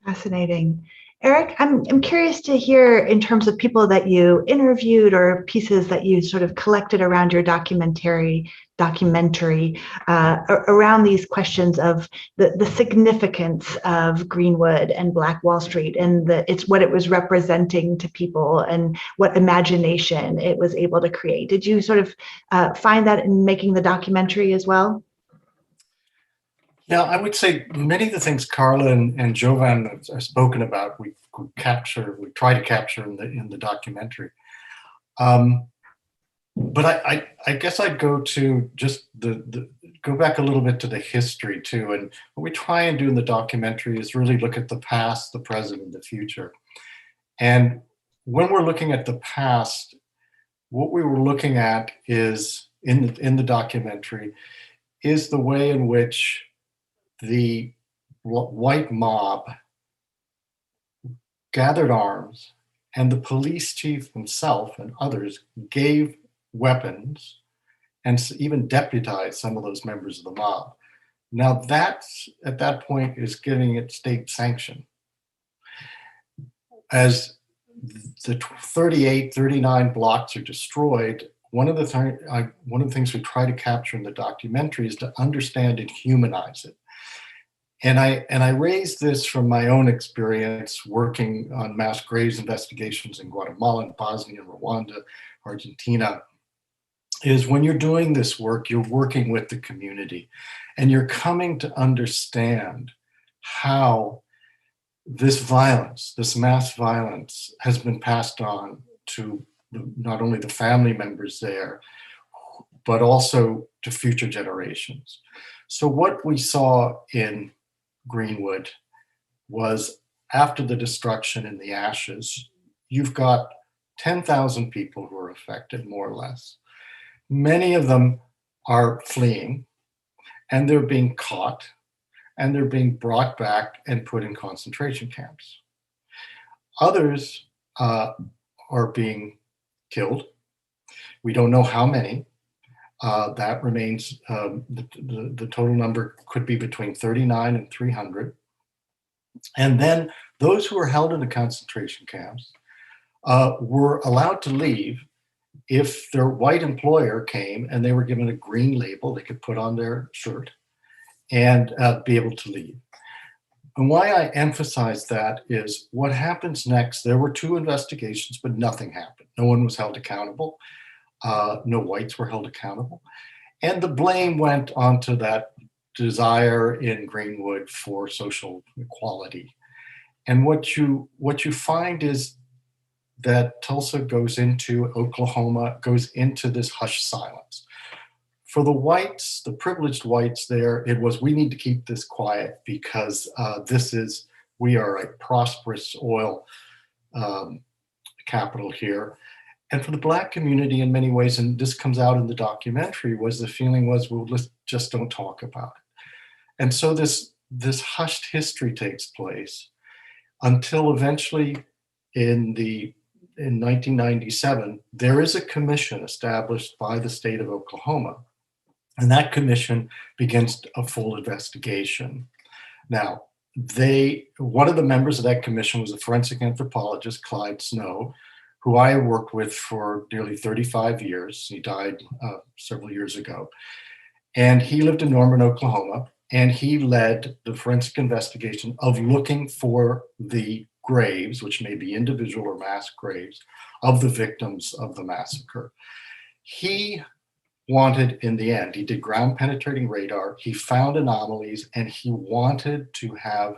A: Fascinating. Eric, I'm curious to hear, in terms of people that you interviewed or pieces that you sort of collected around your documentary around these questions of the significance of Greenwood and Black Wall Street, and it's what it was representing to people and what imagination it was able to create. Did you sort of find that in making the documentary as well?
I: Yeah, I would say many of the things Carla and Jovan have spoken about, we try to capture in the documentary. But I guess I'd go to just go back a little bit to the history too. And what we try and do in the documentary is really look at the past, the present, and the future. And when we're looking at the past, what we were looking at is in the documentary is the way in which the white mob gathered arms, and the police chief himself and others gave weapons and even deputized some of those members of the mob. Now that's, at that point, is getting it state sanction. As the 38, 39 blocks are destroyed, one of the things we try to capture in the documentary is to understand and humanize it. And I raised this from my own experience working on mass graves investigations in Guatemala, and Bosnia, Rwanda, Argentina, is when you're doing this work, you're working with the community, and you're coming to understand how this violence, this mass violence, has been passed on to not only the family members there, but also to future generations. So what we saw in Greenwood was, after the destruction and the ashes, you've got 10,000 people who are affected, more or less. Many of them are fleeing, and they're being caught, and they're being brought back and put in concentration camps. Others are being killed. We don't know how many. That remains, the total number could be between 39 and 300. And then those who were held in the concentration camps were allowed to leave if their white employer came and they were given a green label they could put on their shirt and be able to leave. And why I emphasize that is what happens next. There were 2 investigations, but nothing happened. No one was held accountable. No whites were held accountable. And the blame went onto that desire in Greenwood for social equality. And what you find is that Tulsa goes into, Oklahoma goes into this hushed silence. For the whites, the privileged whites there, it was, we need to keep this quiet because we are a prosperous oil capital here. And for the Black community in many ways, and this comes out in the documentary, was the feeling was, well, let's just don't talk about it. And so this hushed history takes place until eventually in 1997, there is a commission established by the state of Oklahoma. And that commission begins a full investigation. Now, one of the members of that commission was a forensic anthropologist, Clyde Snow, who I worked with for nearly 35 years. He died several years ago. And he lived in Norman, Oklahoma, and he led the forensic investigation of looking for the graves, which may be individual or mass graves, of the victims of the massacre. He wanted, in the end, he did ground penetrating radar, he found anomalies, and he wanted to have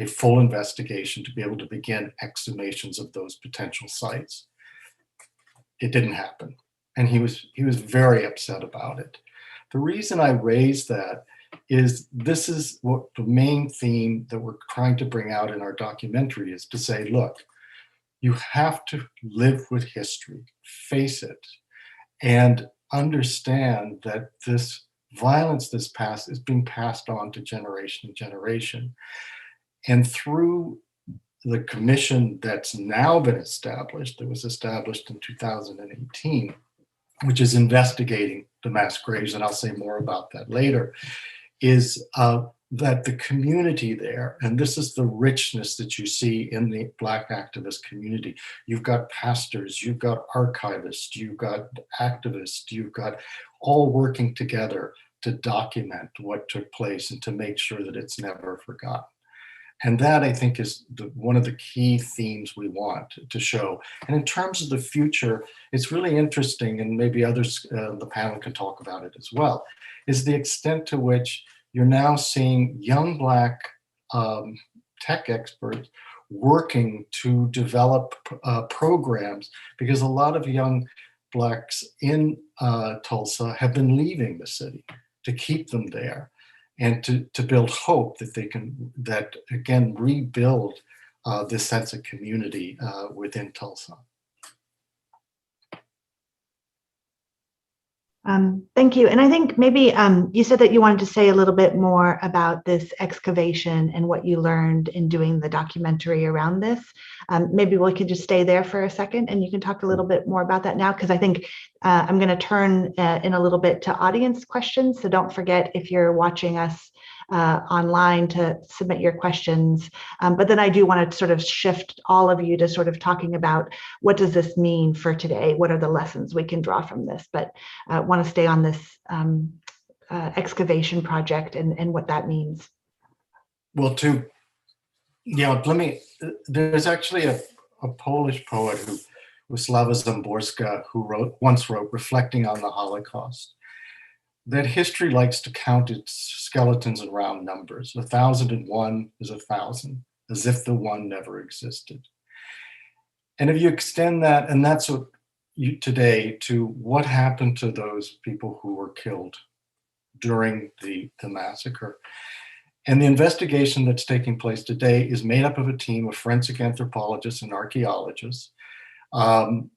I: a full investigation to be able to begin exhumations of those potential sites. It didn't happen, and he was very upset about it. The reason I raised that is this is what the main theme that we're trying to bring out in our documentary is to say, look, you have to live with history, face it, and understand that this violence this past is being passed on to generation to generation. And through the commission that's now been established, that was established in 2018, which is investigating the mass graves, and I'll say more about that later, is that the community there, and this is the richness that you see in the Black activist community. You've got pastors, you've got archivists, you've got activists, you've got all working together to document what took place and to make sure that it's never forgotten. And that, I think, is one of the key themes we want to show. And in terms of the future, it's really interesting, and maybe others on the panel can talk about it as well, is the extent to which you're now seeing young Black tech experts working to develop programs, because a lot of young Blacks in Tulsa have been leaving the city to keep them there and to build hope that they can, that again, rebuild this sense of community within Tulsa.
A: Thank you. And I think maybe you said that you wanted to say a little bit more about this excavation and what you learned in doing the documentary around this. Maybe we could just stay there for a second and you can talk a little bit more about that now, because I think I'm going to turn in a little bit to audience questions. So don't forget, if you're watching us online, to submit your questions. But then I do want to sort of shift all of you to sort of talking about what does this mean for today? What are the lessons we can draw from this? But I want to stay on this excavation project and what that means.
I: Well, there's actually a Polish poet who Wisława Szymborska, who once wrote, reflecting on the Holocaust, that history likes to count its skeletons in round numbers. 1,001 is 1,000, as if the one never existed. And if you extend that, and that's what today, to what happened to those people who were killed during the massacre. And the investigation that's taking place today is made up of a team of forensic anthropologists and archaeologists, and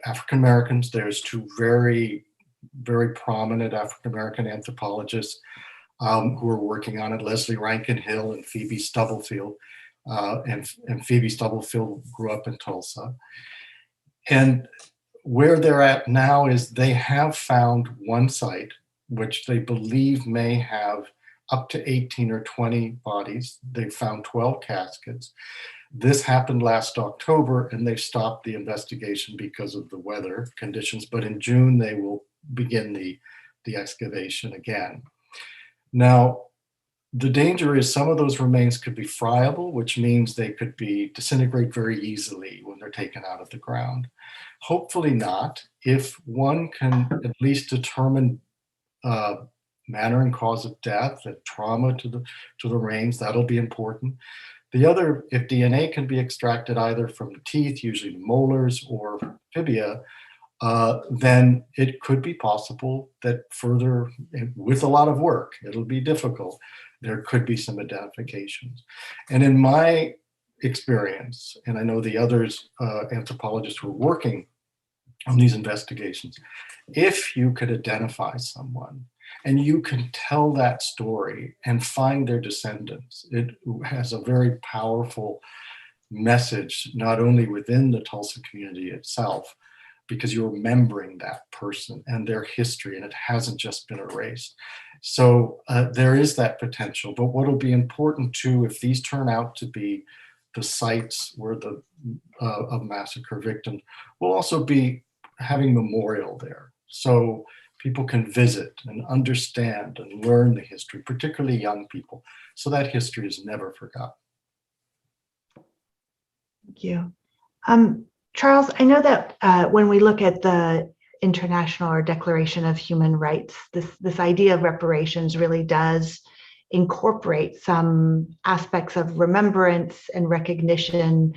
I: African Americans. There's two very prominent African-American anthropologists who are working on it, Leslie Rankin Hill and Phoebe Stubblefield. And Phoebe Stubblefield grew up in Tulsa. And where they're at now is they have found one site which they believe may have up to 18 or 20 bodies. They found 12 caskets. This happened last October, and they stopped the investigation because of the weather conditions. But in June, they will begin the excavation again. Now, the danger is some of those remains could be friable, which means they could disintegrate very easily when they're taken out of the ground. Hopefully not. If one can at least determine manner and cause of death, the trauma to the brains, that'll be important. The other, if DNA can be extracted either from the teeth, usually molars or fibia, then it could be possible that further, with a lot of work, it'll be difficult, there could be some identifications. And in my experience, and I know the others, anthropologists who are working on these investigations, if you could identify someone and you can tell that story and find their descendants, it has a very powerful message, not only within the Tulsa community itself, because you're remembering that person and their history, and it hasn't just been erased. So there is that potential. But what will be important too, if these turn out to be the sites where the of massacre victims, will also be having memorial there, so people can visit and understand and learn the history, particularly young people, so that history is never forgotten.
A: Thank you. Charles, I know that when we look at the International or Declaration of Human Rights, this idea of reparations really does incorporate some aspects of remembrance and recognition.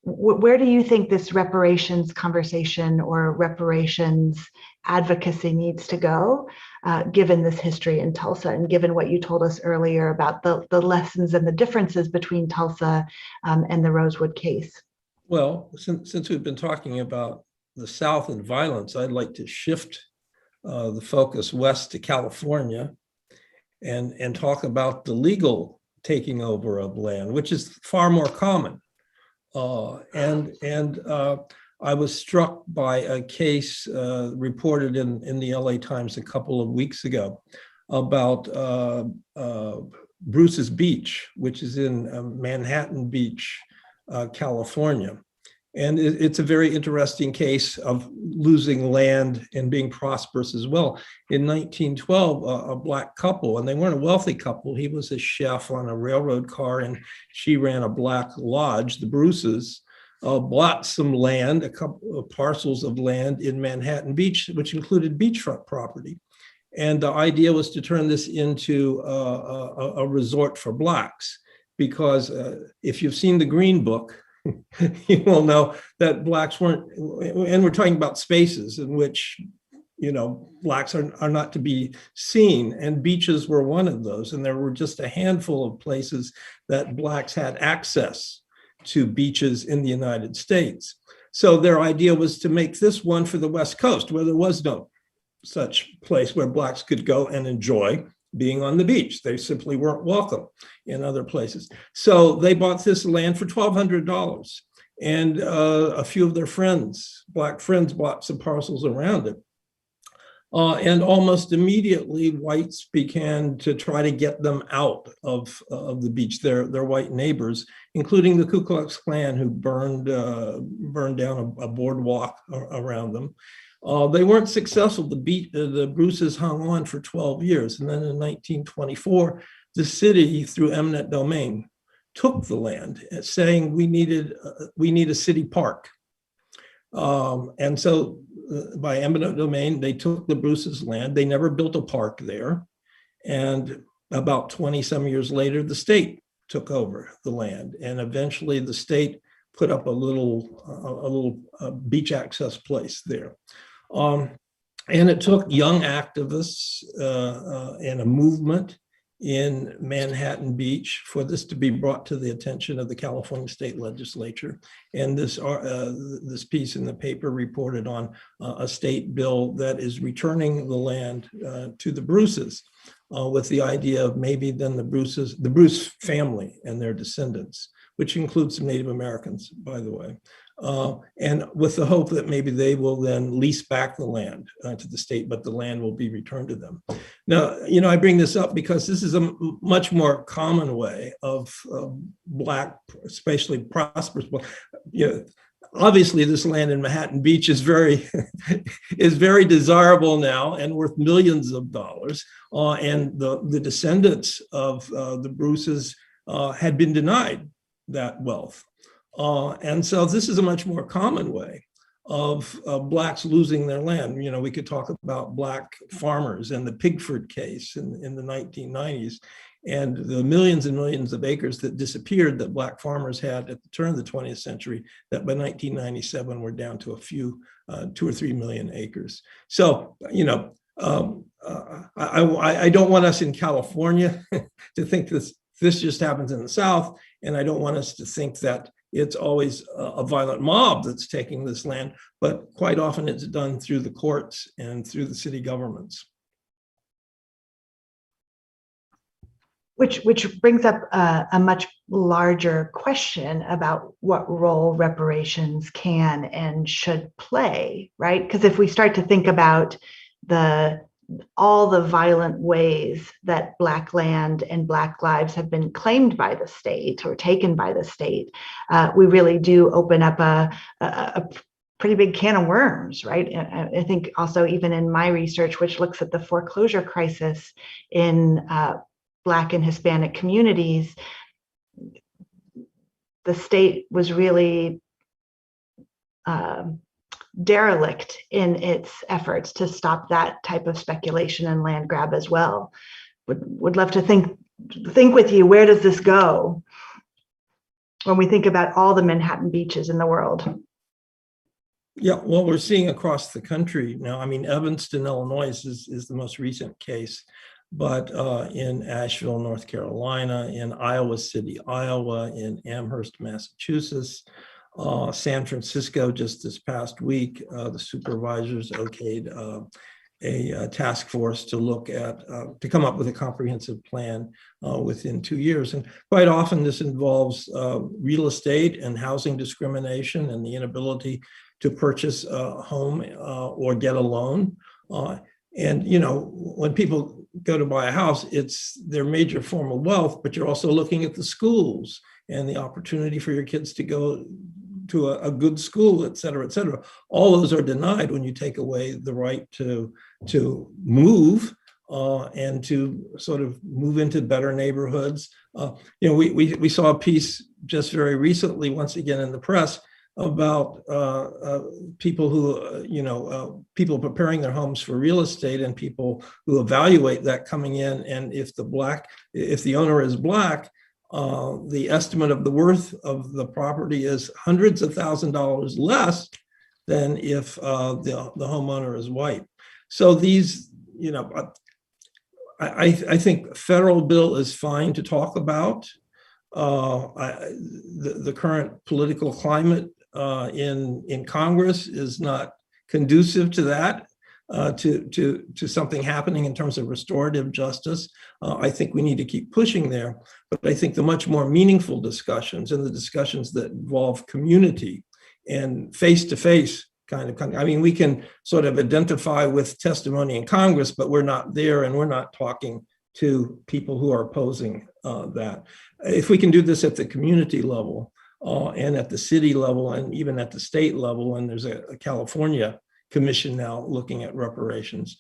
A: Where do you think this reparations conversation or reparations advocacy needs to go, given this history in Tulsa and given what you told us earlier about the lessons and the differences between Tulsa and the Rosewood case?
L: Well, since we've been talking about the South and violence, I'd like to shift the focus west to California and talk about the legal taking over of land, which is far more common. I was struck by a case reported in the LA Times a couple of weeks ago about Bruce's Beach, which is in Manhattan Beach, California. And it's a very interesting case of losing land and being prosperous as well. In 1912, a Black couple, and they weren't a wealthy couple, he was a chef on a railroad car and she ran a Black lodge, the Bruces, bought some land, a couple of parcels of land in Manhattan Beach, which included beachfront property. And the idea was to turn this into a resort for Blacks, because if you've seen the Green Book, you will know that Blacks weren't, and we're talking about spaces in which, you know, Blacks are not to be seen, and beaches were one of those. And there were just a handful of places that Blacks had access to beaches in the United States. So their idea was to make this one for the West Coast, where there was no such place where Blacks could go and enjoy being on the beach. They simply weren't welcome in other places. So they bought this land for $1,200. And a few of their friends, Black friends, bought some parcels around it. And almost immediately, whites began to try to get them out of the beach, their white neighbors, including the Ku Klux Klan, who burned down a boardwalk around them. They weren't successful. The Bruces hung on for 12 years. And then in 1924, the city, through eminent domain, took the land, saying we need a city park. And so by eminent domain, they took the Bruces' land. They never built a park there. And about 20 some years later, the state took over the land. And eventually the state put up a little beach access place there. And it took young activists and a movement in Manhattan Beach for this to be brought to the attention of the California State Legislature. And this piece in the paper reported on a state bill that is returning the land to the Bruces, with the idea of maybe then the Bruce family and their descendants, which includes some Native Americans, by the way. And with the hope that maybe they will then lease back the land to the state, but the land will be returned to them. Now, you know, I bring this up because this is a much more common way of Black, especially prosperous. You know, obviously, this land in Manhattan Beach is very desirable now and worth millions of dollars. And the descendants of the Bruces had been denied that wealth. And so this is a much more common way of Blacks losing their land. You know, we could talk about Black farmers and the Pigford case in the 1990s, and the millions and millions of acres that disappeared that Black farmers had at the turn of the 20th century that by 1997 were down to a few, 2 or 3 million acres. So, you know, I don't want us in California to think this just happens in the South, and I don't want us to think that it's always a violent mob that's taking this land, but quite often it's done through the courts and through the city governments.
A: Which brings up a much larger question about what role reparations can and should play, right? Because if we start to think about all the violent ways that Black land and Black lives have been claimed by the state or taken by the state, we really do open up a pretty big can of worms, right? And I think also even in my research, which looks at the foreclosure crisis in Black and Hispanic communities, the state was really derelict in its efforts to stop that type of speculation and land grab as well. Would love to think with you, where does this go when we think about all the Manhattan beaches in the world?
L: Yeah, well, we're seeing across the country now. I mean, Evanston, Illinois is the most recent case, but in Asheville, North Carolina, in Iowa City, Iowa, in Amherst, Massachusetts, San Francisco, just this past week, the supervisors okayed a task force to look at, to come up with a comprehensive plan within 2 years. And quite often this involves real estate and housing discrimination and the inability to purchase a home or get a loan. And, you know, when people go to buy a house, it's their major form of wealth, but you're also looking at the schools and the opportunity for your kids to go to a good school, et cetera, et cetera. All those are denied when you take away the right to move and to sort of move into better neighborhoods. You know, we saw a piece just very recently, once again in the press, about people who, people preparing their homes for real estate and people who evaluate that coming in. And if the owner is Black, the estimate of the worth of the property is hundreds of $1,000s less than if the homeowner is white. So these, I think federal bill is fine to talk about. The current political climate in Congress is not conducive to that. To something happening in terms of restorative justice. I think we need to keep pushing there, but I think the much more meaningful discussions and the discussions that involve community and face-to-face kind of, I mean, we can sort of identify with testimony in Congress, but we're not there and we're not talking to people who are opposing that. If we can do this at the community level and at the city level and even at the state level, and there's a California commission now looking at reparations,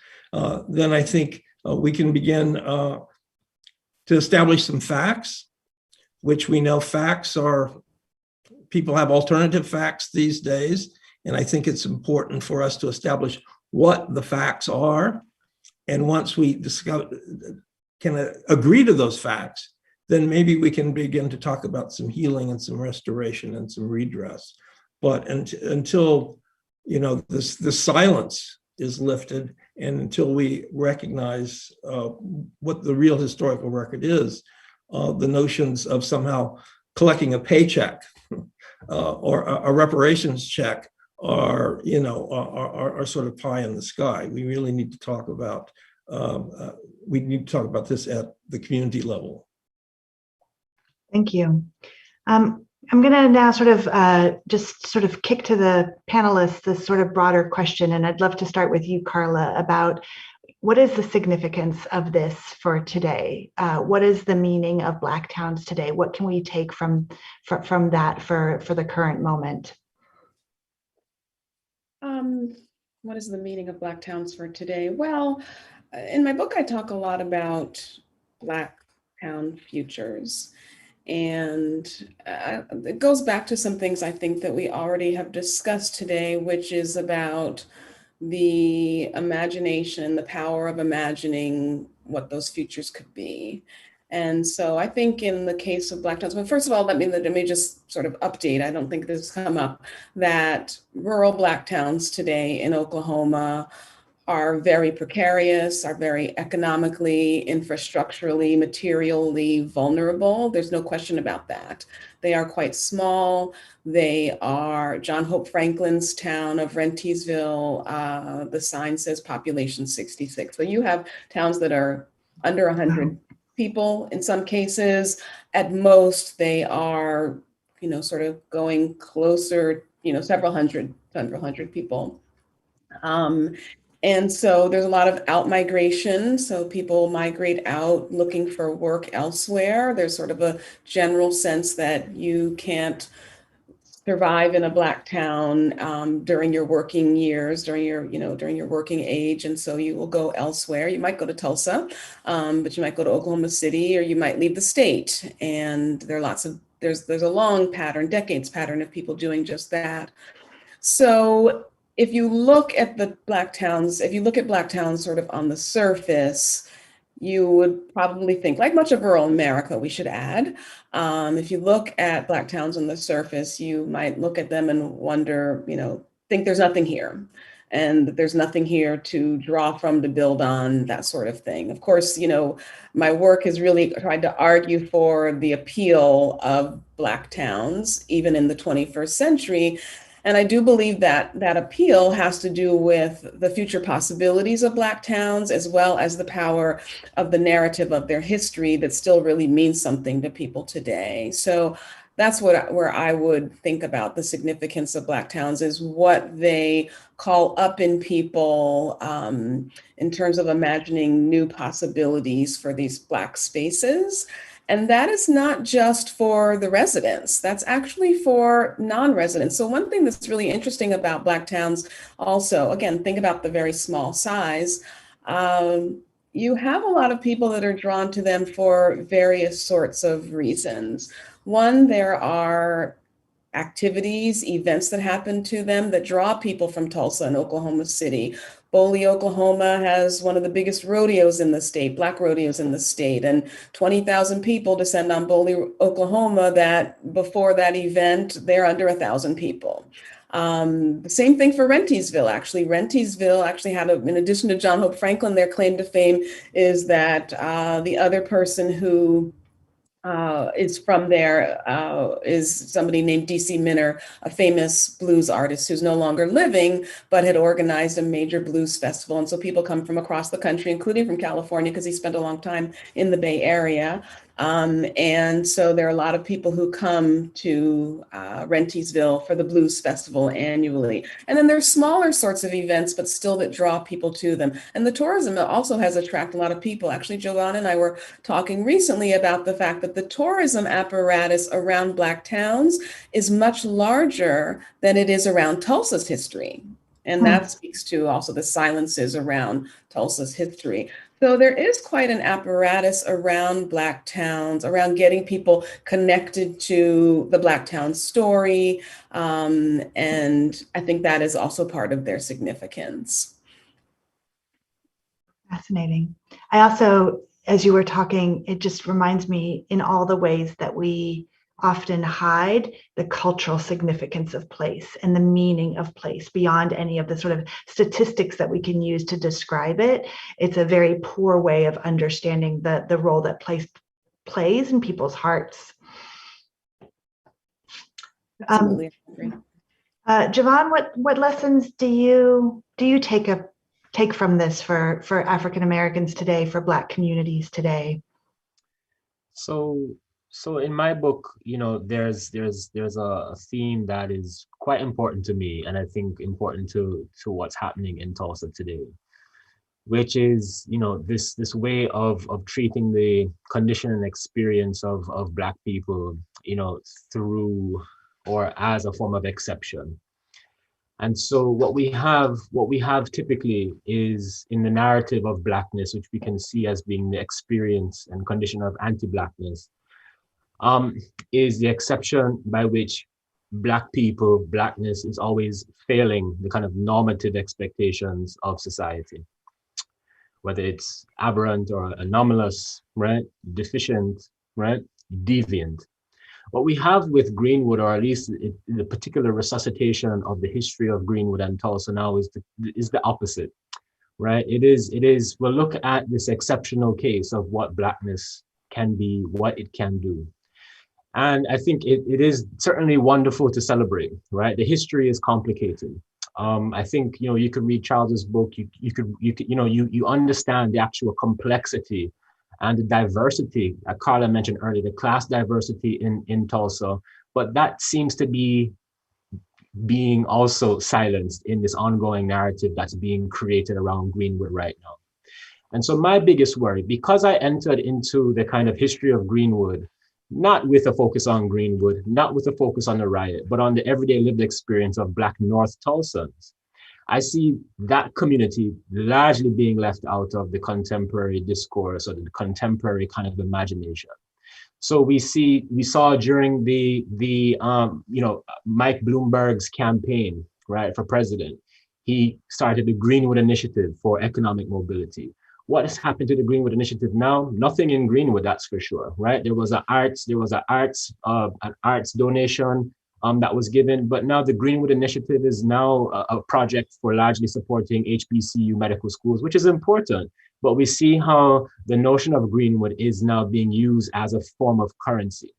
L: then I think we can begin to establish some facts, which we know facts are, people have alternative facts these days. And I think it's important for us to establish what the facts are. And once we can agree to those facts, then maybe we can begin to talk about some healing and some restoration and some redress. But until this silence is lifted, and until we recognize what the real historical record is, the notions of somehow collecting a paycheck or a reparations check are sort of pie in the sky. We really need to talk about this at the community level.
A: Thank you. I'm going to now just kick to the panelists this sort of broader question, and I'd love to start with you, Carla, about what is the significance of this for today? What is the meaning of Black towns today? What can we take from that for the current moment?
K: What is the meaning of Black towns for today? Well, in my book, I talk a lot about Black town futures. And it goes back to some things I think that we already have discussed today, which is about the imagination, the power of imagining what those futures could be. And so I think in the case of Black towns, well, first of all, let me just sort of update. I don't think this has come up, that rural Black towns today in Oklahoma are very precarious, are very economically, infrastructurally, materially vulnerable. There's no question about that. They are quite small. They are John Hope Franklin's town of Rentisville. The sign says population 66. So you have towns that are under 100 people in some cases. At most, they are, sort of going closer, several hundred people. And so there's a lot of out migration. So people migrate out looking for work elsewhere. There's sort of a general sense that you can't survive in a Black town during your working years, during your working age. And so you will go elsewhere. You might go to Tulsa, but you might go to Oklahoma City, or you might leave the state. And there's a long pattern, decades pattern of people doing just that. So if you look at Black towns sort of on the surface, you would probably think, like much of rural America, we should add, if you look at Black towns on the surface, you might look at them and wonder, think there's nothing here, and there's nothing here to draw from, to build on, that sort of thing. Of course, my work has really tried to argue for the appeal of Black towns, even in the 21st century. And I do believe that that appeal has to do with the future possibilities of Black towns, as well as the power of the narrative of their history that still really means something to people today. So that's where I would think about the significance of Black towns, is what they call up in people in terms of imagining new possibilities for these Black spaces. And that is not just for the residents, that's actually for non-residents. So one thing that's really interesting about Black towns also, again, think about the very small size. You have a lot of people that are drawn to them for various sorts of reasons. One, there are activities, events that happen to them that draw people from Tulsa and Oklahoma City. Boley, Oklahoma has one of the biggest rodeos in the state, Black rodeos in the state, and 20,000 people descend on Boley, Oklahoma, that before that event, they're under 1,000 people. The same thing for Rentisville, actually. Rentisville actually had, in addition to John Hope Franklin, their claim to fame is that the other person who is from there is somebody named D.C. Minner, a famous blues artist who's no longer living, but had organized a major blues festival. And so people come from across the country, including from California, because he spent a long time in the Bay Area. And so there are a lot of people who come to Rentisville for the Blues Festival annually. And then there's smaller sorts of events, but still that draw people to them. And the tourism also has attracted a lot of people. Actually, Joanna and I were talking recently about the fact that the tourism apparatus around Black towns is much larger than it is around Tulsa's history. And that speaks to also the silences around Tulsa's history. So there is quite an apparatus around Black towns, around getting people connected to the Black town story. And I think that is also part of their significance.
A: Fascinating. I also, as you were talking, it just reminds me in all the ways that we often hide the cultural significance of place and the meaning of place beyond any of the sort of statistics that we can use to describe it. It's a very poor way of understanding the role that place plays in people's hearts.
K: Absolutely, I agree.
A: Javon, what lessons do you take from this for African Americans today, for Black communities today?
J: So in my book, there's a theme that is quite important to me, and I think important to what's happening in Tulsa today, which is, this way of treating the condition and experience of Black people, through or as a form of exception. And so what we have typically is, in the narrative of Blackness, which we can see as being the experience and condition of anti-Blackness, is the exception by which Black people, Blackness is always failing the kind of normative expectations of society, whether it's aberrant or anomalous, right? Deficient, right? Deviant. What we have with Greenwood, or at least the particular resuscitation of the history of Greenwood and Tulsa now, is the opposite, right? It is, we'll look at this exceptional case of what Blackness can be, what it can do. And I think it is certainly wonderful to celebrate, right? The history is complicated. I think, you could read Charles's book, you understand the actual complexity and the diversity that Carla mentioned earlier, the class diversity in Tulsa, but that seems to be being also silenced in this ongoing narrative that's being created around Greenwood right now. And so my biggest worry, because I entered into the kind of history of Greenwood, not with a focus on Greenwood, not with a focus on the riot, but on the everyday lived experience of Black North Tulsans, I see that community largely being left out of the contemporary discourse or the contemporary kind of imagination. So we saw during the Mike Bloomberg's campaign, right, for president, he started the Greenwood Initiative for economic mobility. What has happened to the Greenwood Initiative now? Nothing in Greenwood, that's for sure, right? There was an arts donation that was given, but now the Greenwood Initiative is now a project for largely supporting HBCU medical schools, which is important. But we see how the notion of Greenwood is now being used as a form of currency.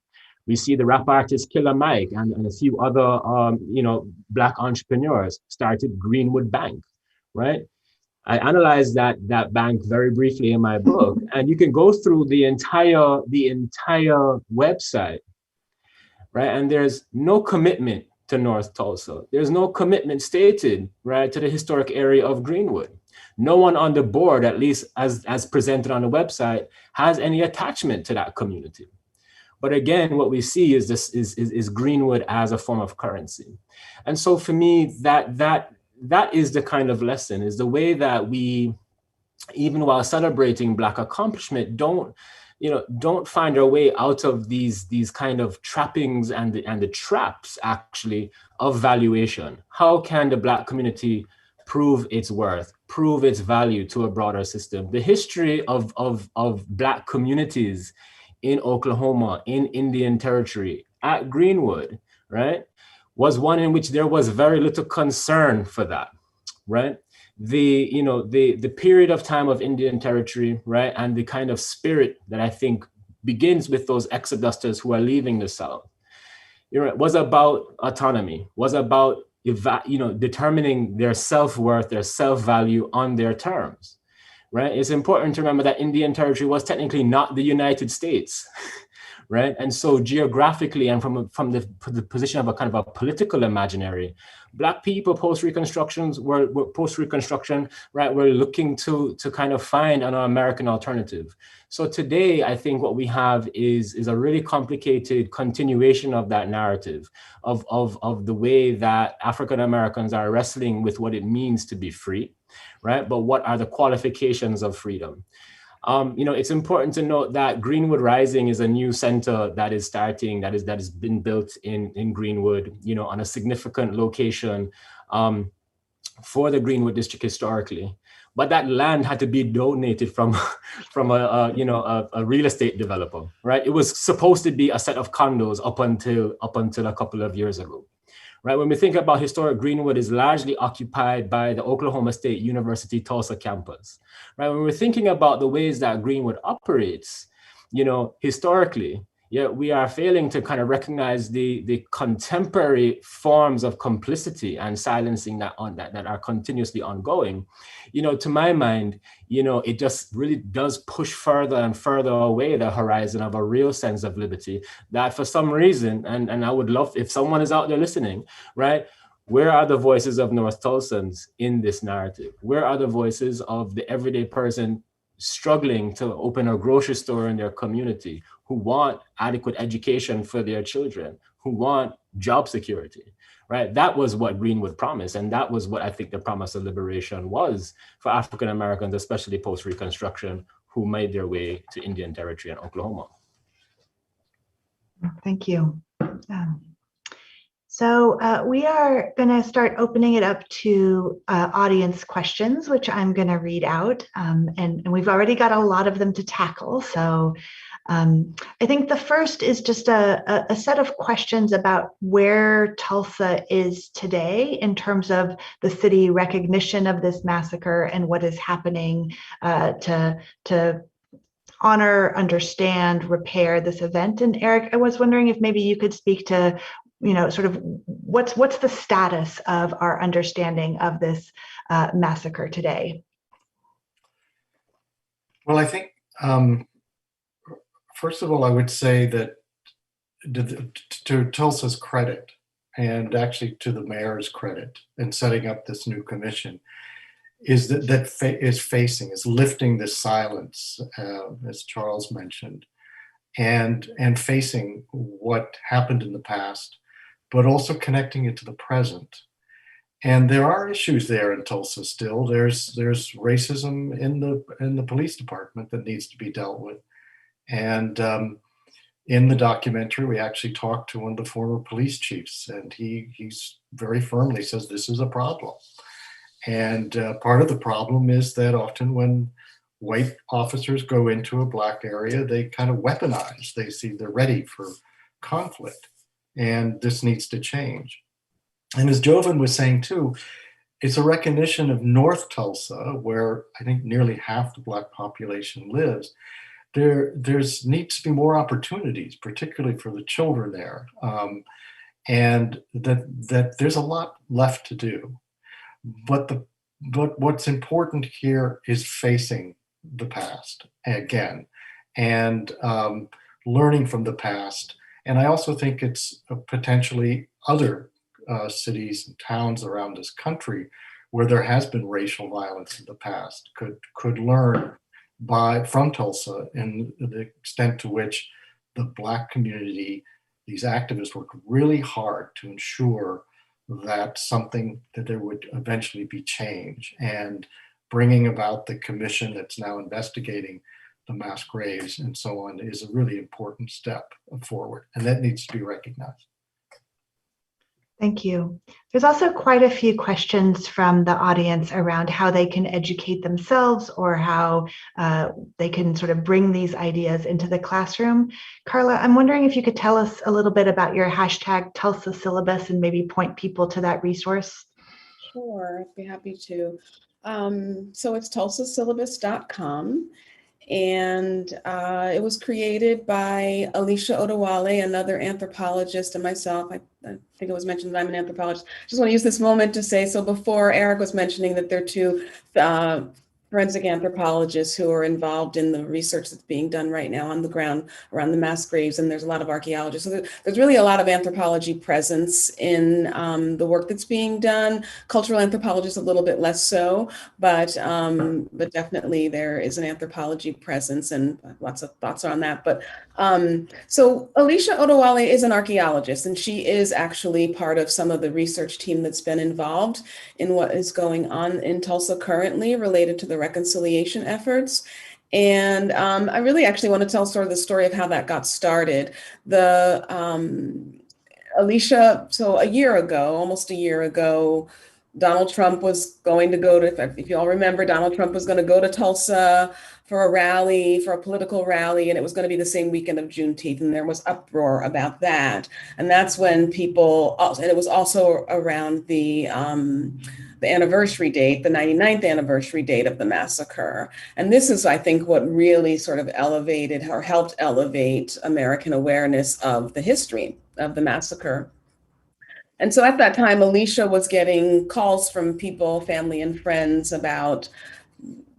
J: We see the rap artist Killer Mike and a few other, Black entrepreneurs started Greenwood Bank, right? I analyzed that bank very briefly in my book, and you can go through the entire website, right? And there's no commitment to North Tulsa. There's no commitment stated, right, to the historic area of Greenwood. No one on the board, at least as presented on the website, has any attachment to that community. But again, what we see is this is Greenwood as a form of currency. And so for me, that is the kind of lesson, is the way that we, even while celebrating Black accomplishment, don't find our way out of these kind of trappings and the traps actually of valuation. How can the Black community prove its worth, prove its value to a broader system? The history of Black communities in Oklahoma, in Indian Territory, at Greenwood, right, was one in which there was very little concern for that, right? The period of time of Indian Territory, right, and the kind of spirit that I think begins with those exodusters who are leaving the South, was about autonomy, was about determining their self-worth, their self-value on their terms, right? It's important to remember that Indian Territory was technically not the United States. Right, and so geographically and from the position of a kind of a political imaginary, Black people post-Reconstruction, right, were looking to kind of find an American alternative. So today, I think what we have is a really complicated continuation of that narrative of the way that African Americans are wrestling with what it means to be free, right? But what are the qualifications of freedom? It's important to note that Greenwood Rising is a new center that is starting, that has been built in Greenwood, on a significant location for the Greenwood District historically. But that land had to be donated from a real estate developer, right? It was supposed to be a set of condos up until a couple of years ago. Right, when we think about historic Greenwood, is largely occupied by the Oklahoma State University Tulsa campus. Right, when we're thinking about the ways that Greenwood operates, historically, we are failing to kind of recognize the contemporary forms of complicity and silencing that are continuously ongoing. To my mind, it just really does push further and further away the horizon of a real sense of liberty that for some reason, and I would love if someone is out there listening, right? Where are the voices of North Tulsans in this narrative? Where are the voices of the everyday person struggling to open a grocery store in their community, who want adequate education for their children, who want job security, right? That was what Greenwood promised. And that was what I think the promise of liberation was for African Americans, especially post-Reconstruction, who made their way to Indian Territory and Oklahoma.
A: Thank you. So we are going to start opening it up to audience questions, which I'm going to read out. And we've already got a lot of them to tackle. So I think the first is just a set of questions about where Tulsa is today in terms of the city recognition of this massacre and what is happening to honor, understand, repair this event. And Eric, I was wondering if maybe you could speak to, sort of what's the status of our understanding of this massacre today?
I: Well, I think, first of all, I would say that to Tulsa's credit, and actually to the mayor's credit in setting up this new commission, is is lifting this silence, as Charles mentioned, and facing what happened in the past, but also connecting it to the present. And there are issues there in Tulsa still. There's racism in the police department that needs to be dealt with. And in the documentary, we actually talked to one of the former police chiefs, and he's very firmly says this is a problem. And part of the problem is that often when white officers go into a black area, they kind of weaponize. They see they're ready for conflict, and this needs to change. And as Jovan was saying too, it's a recognition of North Tulsa, where I think nearly half the Black population lives. There's needs to be more opportunities, particularly for the children there, and that there's a lot left to do. But what's important here is facing the past again, and learning from the past. And I also think it's potentially other cities and towns around this country where there has been racial violence in the past could learn from Tulsa and the extent to which the Black community, these activists worked really hard to ensure that there would eventually be change, and bringing about the commission that's now investigating the mass graves and so on is a really important step forward, and that needs to be recognized.
A: Thank you. There's also quite a few questions from the audience around how they can educate themselves or how they can sort of bring these ideas into the classroom. Carla, I'm wondering if you could tell us a little bit about your hashtag Tulsa syllabus and maybe point people to that resource.
K: Sure, I'd be happy to. So it's tulsasyllabus.com. And it was created by Alicia Odewale, another anthropologist, and myself. I think it was mentioned that I'm an anthropologist. Just want to use this moment to say, so before Eric was mentioning that there are two forensic anthropologists who are involved in the research that's being done right now on the ground around the mass graves, and there's a lot of archaeologists. So there's really a lot of anthropology presence in the work that's being done. Cultural anthropologists a little bit less so, but definitely there is an anthropology presence, and lots of thoughts on that. But so Alicia Odewale is an archaeologist, and she is actually part of some of the research team that's been involved in what is going on in Tulsa currently related to the reconciliation efforts. And I really actually want to tell sort of the story of how that got started. Alicia, so almost a year ago, Donald Trump was going to go to, if you all remember, Donald Trump was going to go to Tulsa for a political rally, and it was going to be the same weekend of Juneteenth, and there was uproar about that. And that's when people, and it was also around the anniversary date, the 99th anniversary date of the massacre. And this is, I think, what really sort of elevated or helped elevate American awareness of the history of the massacre. And so at that time, Alicia was getting calls from people, family and friends about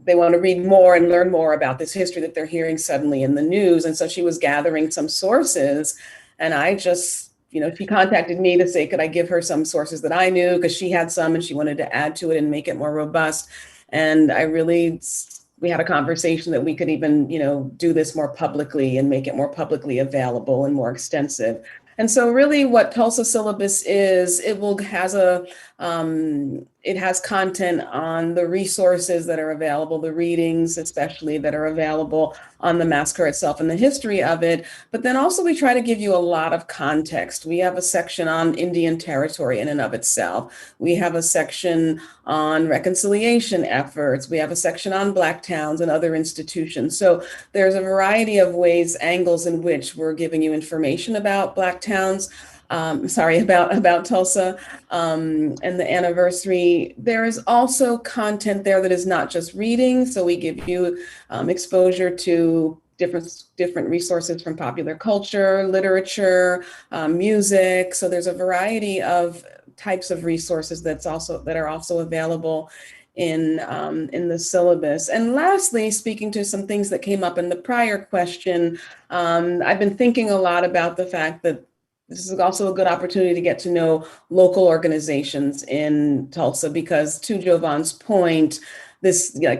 K: they want to read more and learn more about this history that they're hearing suddenly in the news. And so she was gathering some sources, and I just, she contacted me to say, could I give her some sources that I knew, because she had some and she wanted to add to it and make it more robust. And we had a conversation that we could even, do this more publicly and make it more publicly available and more extensive. And so really what Tulsa syllabus is, it has it has content on the resources that are available, the readings especially that are available on the massacre itself and the history of it. But then also we try to give you a lot of context. We have a section on Indian territory in and of itself. We have a section on reconciliation efforts. We have a section on Black towns and other institutions. So there's a variety of ways, angles in which we're giving you information about Black towns. About Tulsa and the anniversary. There is also content there that is not just reading. So we give you exposure to different resources from popular culture, literature, music. So there's a variety of types of resources that are also available in the syllabus. And lastly, speaking to some things that came up in the prior question, I've been thinking a lot about the fact that this is also a good opportunity to get to know local organizations in Tulsa, because to Jovan's point,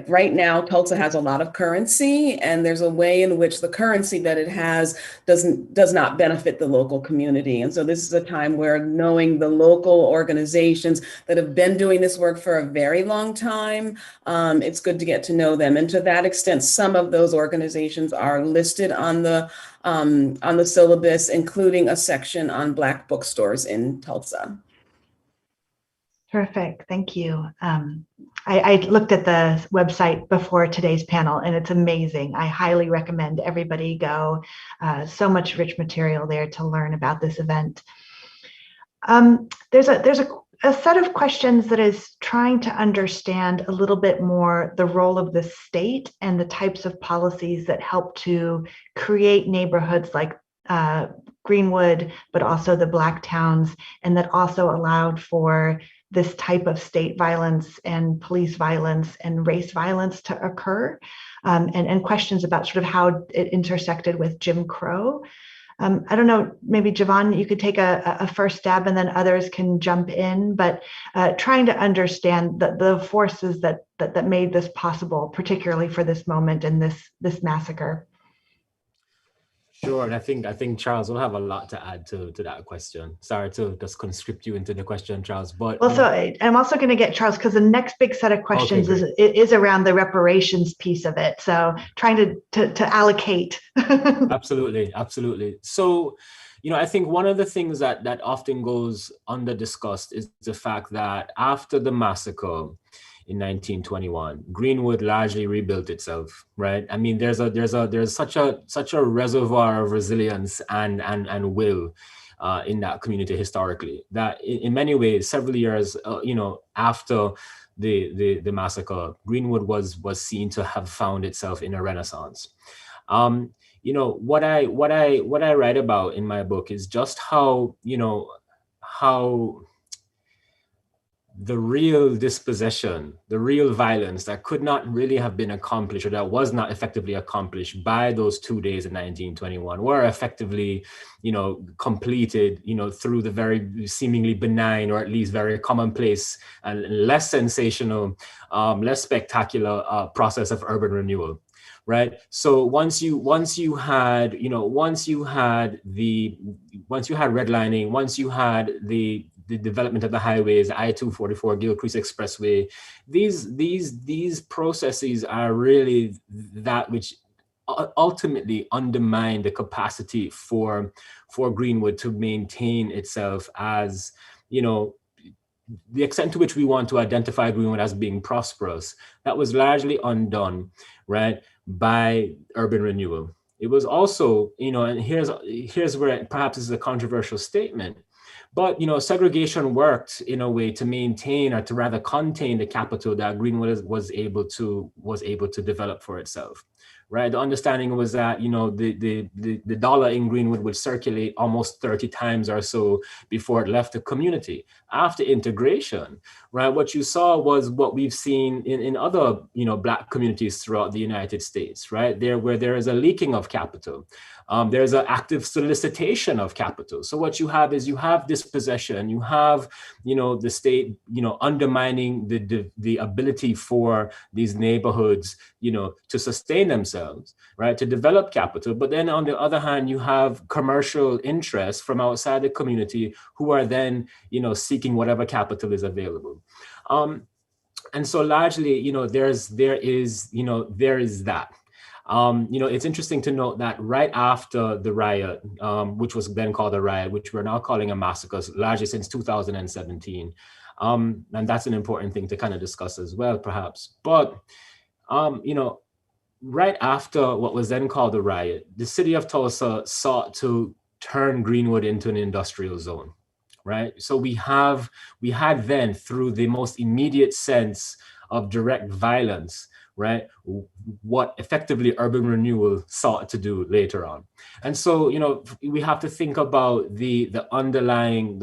K: right now, Tulsa has a lot of currency, and there's a way in which the currency that it has does not benefit the local community. And so this is a time where knowing the local organizations that have been doing this work for a very long time, it's good to get to know them. And to that extent, some of those organizations are listed on the syllabus, including a section on Black bookstores in Tulsa.
A: Terrific, thank you. I looked at the website before today's panel, and it's amazing. I highly recommend everybody go. So much rich material there to learn about this event. There's a set of questions that is trying to understand a little bit more the role of the state and the types of policies that help to create neighborhoods like Greenwood, but also the Black towns, and that also allowed for this type of state violence and police violence and race violence to occur, and questions about sort of how it intersected with Jim Crow. I don't know, maybe Jovan, you could take a first stab and then others can jump in, but trying to understand the forces that made this possible, particularly for this moment and this massacre.
J: Sure, and I think Charles will have a lot to add to that question. Sorry to just conscript you into the question, Charles, but
A: also I'm also going to get Charles, because the next big set of questions is around the reparations piece of it. So trying to allocate.
J: Absolutely. So, I think one of the things that often goes under discussed is the fact that after the massacre in 1921, Greenwood largely rebuilt itself, right? I mean, there's such a reservoir of resilience and will in that community historically that in many ways, several years, after the massacre, Greenwood was seen to have found itself in a renaissance. What I write about in my book is just how the real dispossession, the real violence that could not really have been accomplished, or that was not effectively accomplished by those 2 days in 1921, were effectively, completed, through the very seemingly benign, or at least very commonplace and less sensational, less spectacular process of urban renewal. Right. So once you had redlining, once you had the development of the highways, I-244, Gilcrease Expressway, these processes are really that which ultimately undermine the capacity for Greenwood to maintain itself as, the extent to which we want to identify Greenwood as being prosperous. That was largely undone, right, by urban renewal. It was also, and here's where perhaps this is a controversial statement, but segregation worked in a way to maintain, or to rather contain, the capital that Greenwood was able to develop for itself. Right, the understanding was that the dollar in Greenwood would circulate almost 30 times or so before it left the community. After integration, right, what you saw was what we've seen in other Black communities throughout the United States. Right, where there is a leaking of capital, There's an active solicitation of capital. So what you have is you have dispossession, you have, the state, undermining the ability for these neighborhoods, to sustain themselves, right, to develop capital. But then on the other hand, you have commercial interests from outside the community who are then, seeking whatever capital is available. And so largely, there is that. It's interesting to note that right after the riot, which was then called a riot, which we're now calling a massacre, largely since 2017. And that's an important thing to kind of discuss as well, perhaps. But, right after what was then called the riot, the city of Tulsa sought to turn Greenwood into an industrial zone. Right. So we had then, through the most immediate sense of direct violence, right, what effectively urban renewal sought to do later on. And so, we have to think about the underlying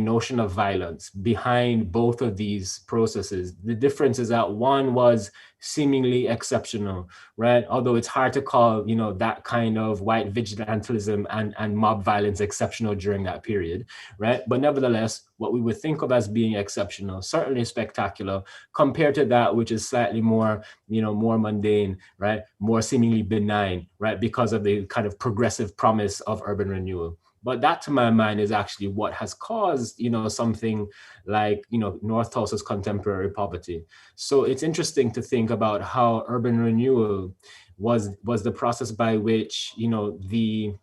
J: notion of violence behind both of these processes. The difference is that one was seemingly exceptional, right? Although it's hard to call, that kind of white vigilantism and mob violence exceptional during that period, right? But nevertheless, what we would think of as being exceptional, certainly spectacular, compared to that which is slightly more, more mundane, right? More seemingly benign, right? Because of the kind of progressive promise of urban renewal. But that, to my mind, is actually what has caused, something like, North Tulsa's contemporary poverty. So it's interesting to think about how urban renewal was the process by which, the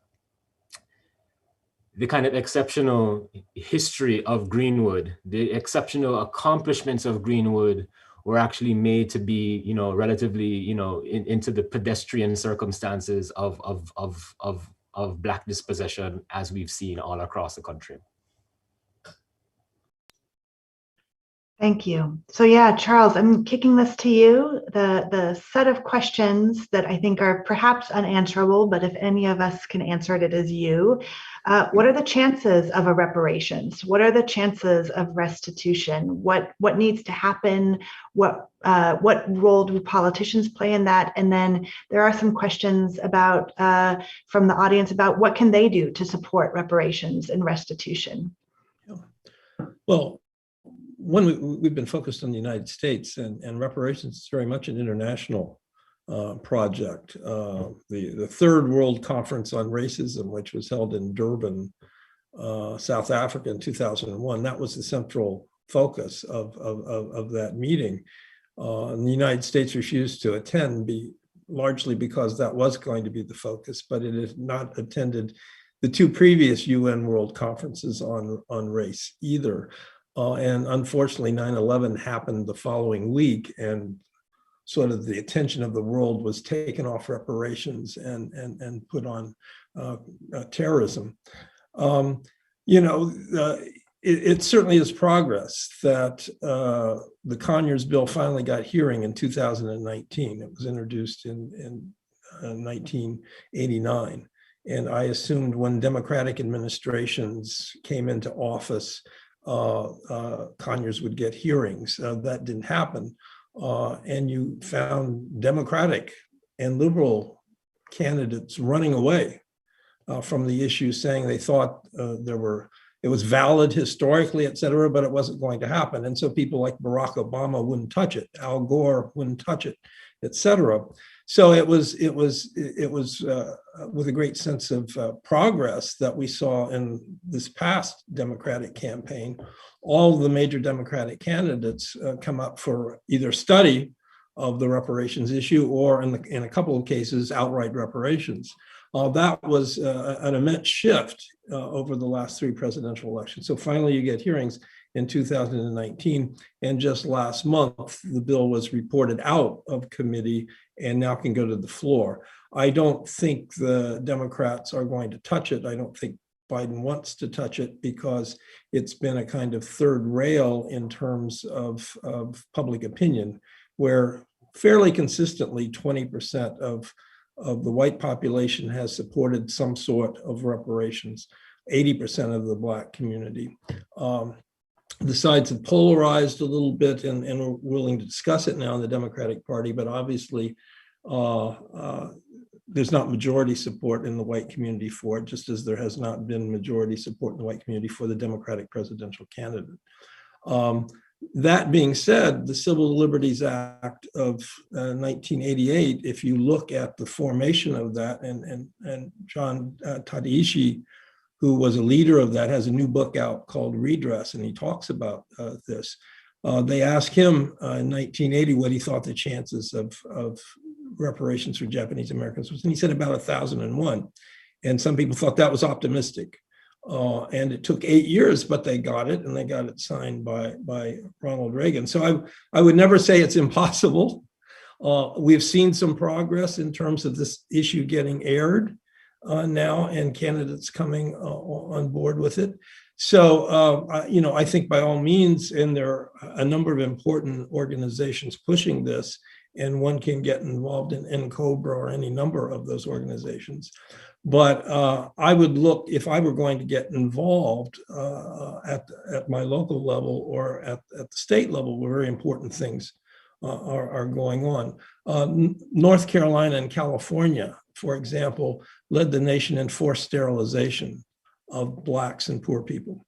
J: kind of exceptional history of Greenwood, the exceptional accomplishments of Greenwood were actually made to be, relatively, into the pedestrian circumstances of Black dispossession, as we've seen all across the country.
A: Thank you. So yeah, Charles, I'm kicking this to you. The set of questions that I think are perhaps unanswerable, but if any of us can answer it, it is you. What are the chances of a reparations? What are the chances of restitution? What needs to happen? What role do politicians play in that? And then there are some questions about from the audience about what can they do to support reparations and restitution?
L: Well, we've been focused on the United States, and reparations is very much an international project. The Third World Conference on Racism, which was held in Durban, South Africa in 2001, that was the central focus of that meeting. And the United States refused to attend, largely because that was going to be the focus, but it had not attended the two previous UN World Conferences on race either. And unfortunately, 9/11 happened the following week, and sort of the attention of the world was taken off reparations and put on terrorism. It certainly is progress that the Conyers bill finally got hearing in 2019. It was introduced in 1989. And I assumed when Democratic administrations came into office, Conyers would get hearings. That didn't happen. And you found Democratic and liberal candidates running away from the issue, saying they thought it was valid historically, et cetera, but it wasn't going to happen. And so people like Barack Obama wouldn't touch it, Al Gore wouldn't touch it, et cetera. So it was with a great sense of progress that we saw in this past Democratic campaign. All of the major Democratic candidates come up for either study of the reparations issue or, in a couple of cases, outright reparations. That was an immense shift over the last three presidential elections. So finally, you get hearings in 2019, and just last month, the bill was reported out of committee and now can go to the floor. I don't think the Democrats are going to touch it. I don't think Biden wants to touch it because it's been a kind of third rail in terms of public opinion, where fairly consistently 20% of the white population has supported some sort of reparations, 80% of the Black community. The sides have polarized a little bit, and we're willing to discuss it now in the Democratic Party, but obviously there's not majority support in the white community for it, just as there has not been majority support in the white community for the Democratic presidential candidate. That being said, the Civil Liberties Act of 1988, if you look at the formation of that, and John Tadaishi, who was a leader of that, has a new book out called Redress, and he talks about this. They asked him in 1980 what he thought the chances of reparations for Japanese Americans was, and he said about 1,001. And some people thought that was optimistic. And it took 8 years, but they got it, and they got it signed by Ronald Reagan. So I would never say it's impossible. We've seen some progress in terms of this issue getting aired now, and candidates coming on board with it. So, I think by all means, and there are a number of important organizations pushing this, and one can get involved in NCOBRA or any number of those organizations. But I would look, if I were going to get involved at my local level or at the state level, where very important things are going on. North Carolina and California, for example, led the nation in forced sterilization of Blacks and poor people.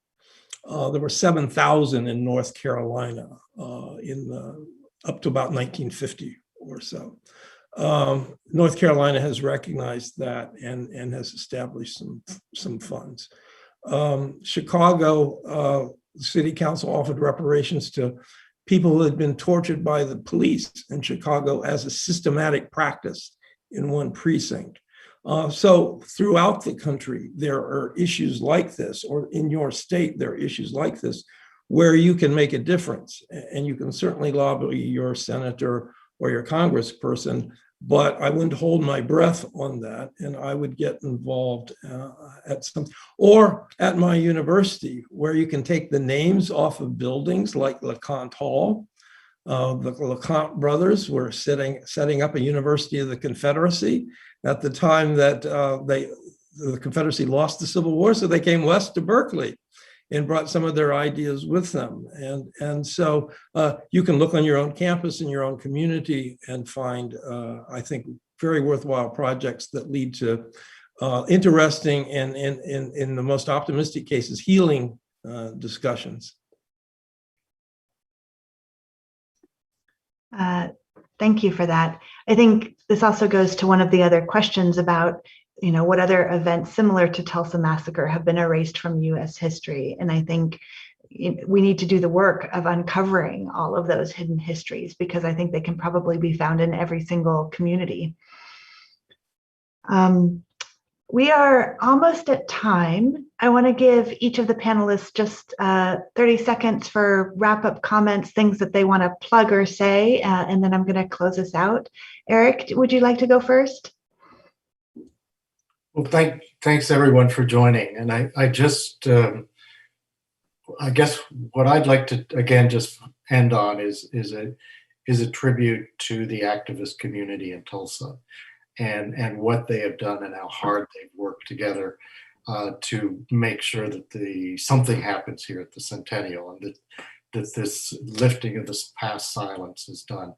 L: There were 7,000 in North Carolina up to about 1950 or so. North Carolina has recognized that and has established some funds. Chicago City Council offered reparations to people who had been tortured by the police in Chicago as a systematic practice in one precinct. So throughout the country, there are issues like this, or in your state, there are issues like this, where you can make a difference. And you can certainly lobby your senator or your congressperson, but I wouldn't hold my breath on that, and I would get involved at some, or at my university, where you can take the names off of buildings like LeConte Hall. The LeConte brothers were setting up a University of the Confederacy at the time that the Confederacy lost the Civil War, so they came west to Berkeley and brought some of their ideas with them. And so you can look on your own campus in your own community and find, I think, very worthwhile projects that lead to interesting and in the most optimistic cases, healing discussions.
A: Thank you for that. I think this also goes to one of the other questions about, what other events similar to Tulsa Massacre have been erased from U.S. history. And I think we need to do the work of uncovering all of those hidden histories, because I think they can probably be found in every single community. We are almost at time. I want to give each of the panelists just 30 seconds for wrap-up comments, things that they want to plug or say, and then I'm going to close us out. Eric, would you like to go first?
I: Well, thanks everyone for joining. And I just, I guess what I'd like to, again, just end on is a tribute to the activist community in Tulsa and what they have done and how hard they've worked together to make sure that something happens here at the Centennial, and that this lifting of this past silence is done.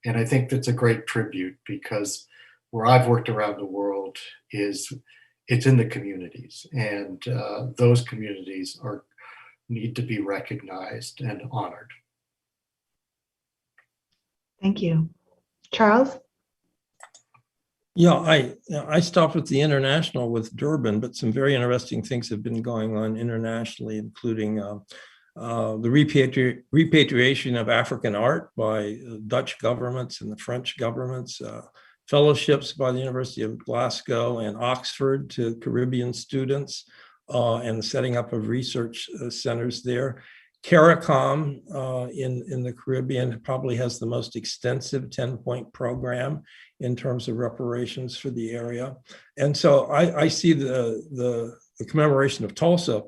I: And I think that's a great tribute, because where I've worked around the world it's in the communities, and those communities need to be recognized and honored.
A: Thank you. Charles?
L: Yeah, I stopped with the international with Durban, but some very interesting things have been going on internationally, including the repatriation of African art by Dutch governments and the French governments, fellowships by the University of Glasgow and Oxford to Caribbean students, and the setting up of research centers there. CARICOM in the Caribbean probably has the most extensive 10-point program in terms of reparations for the area. And so I see the commemoration of Tulsa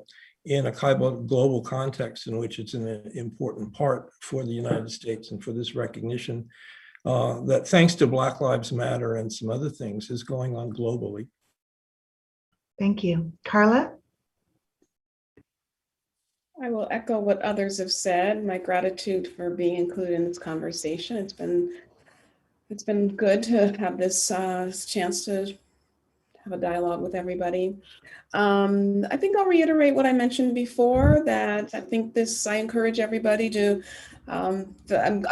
L: in a kind of global context in which it's an important part for the United States, and for this recognition that, thanks to Black Lives Matter and some other things, is going on globally.
A: Thank you. Carla?
K: I will echo what others have said. My gratitude for being included in this conversation. It's been It's been good to have this chance to have a dialogue with everybody. I think I'll reiterate what I mentioned before, that I think I encourage everybody to, I'm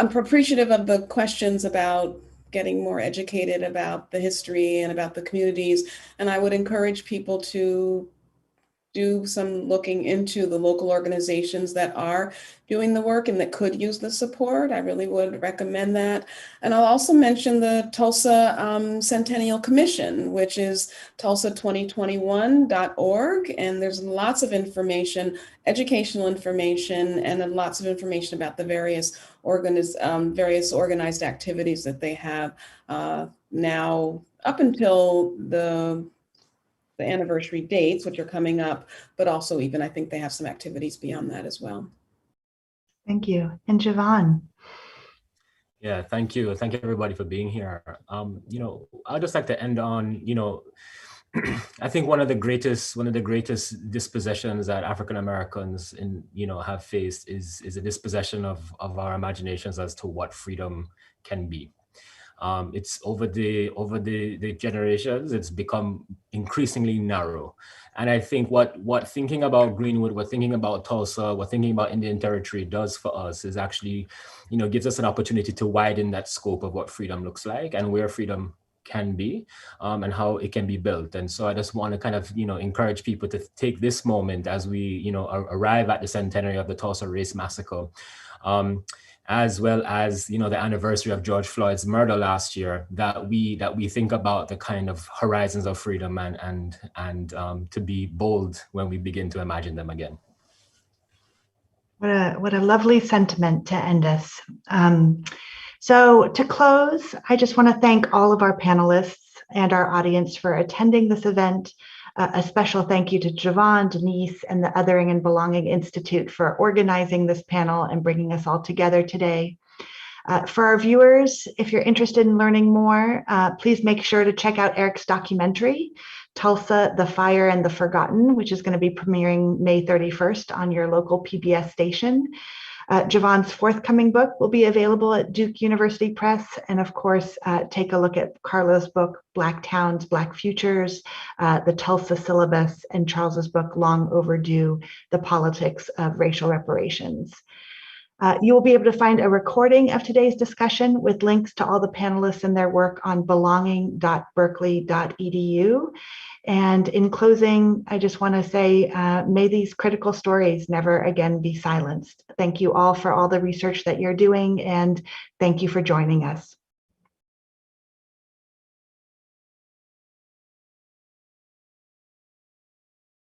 K: appreciative of the questions about getting more educated about the history and about the communities. And I would encourage people to do some looking into the local organizations that are doing the work and that could use the support. I really would recommend that. And I'll also mention the Tulsa Centennial Commission, which is tulsa2021.org. And there's lots of information, educational information, and then lots of information about the various organized activities that they have now up until the anniversary dates, which are coming up, but also even I think they have some activities beyond that as well.
A: Thank you. And Javon.
J: Yeah, thank you. Thank you everybody for being here. I'd just like to end on, I think one of the greatest dispossessions that African Americans have faced is a dispossession of our imaginations as to what freedom can be. It's over the generations, it's become increasingly narrow. And I think what thinking about Greenwood, what thinking about Tulsa, what thinking about Indian Territory does for us is actually, gives us an opportunity to widen that scope of what freedom looks like and where freedom can be, and how it can be built. And so I just want to kind of, encourage people to take this moment as we, arrive at the centenary of the Tulsa Race Massacre, as well as the anniversary of George Floyd's murder last year, that we think about the kind of horizons of freedom and to be bold when we begin to imagine them again.
A: What a lovely sentiment to end us. So to close, I just want to thank all of our panelists and our audience for attending this event. A special thank you to Javon, Denise, and the Othering and Belonging Institute for organizing this panel and bringing us all together today. For our viewers, if you're interested in learning more, please make sure to check out Eric's documentary, Tulsa, the Fire and the Forgotten, which is going to be premiering May 31st on your local PBS station. Javon's forthcoming book will be available at Duke University Press. And of course, take a look at Carla's book, Black Towns, Black Futures, the Tulsa Syllabus, and Charles's book, Long Overdue, The Politics of Racial Reparations. You will be able to find a recording of today's discussion with links to all the panelists and their work on belonging.berkeley.edu. And in closing, I just want to say, may these critical stories never again be silenced. Thank you all for all the research that you're doing, and thank you for joining us.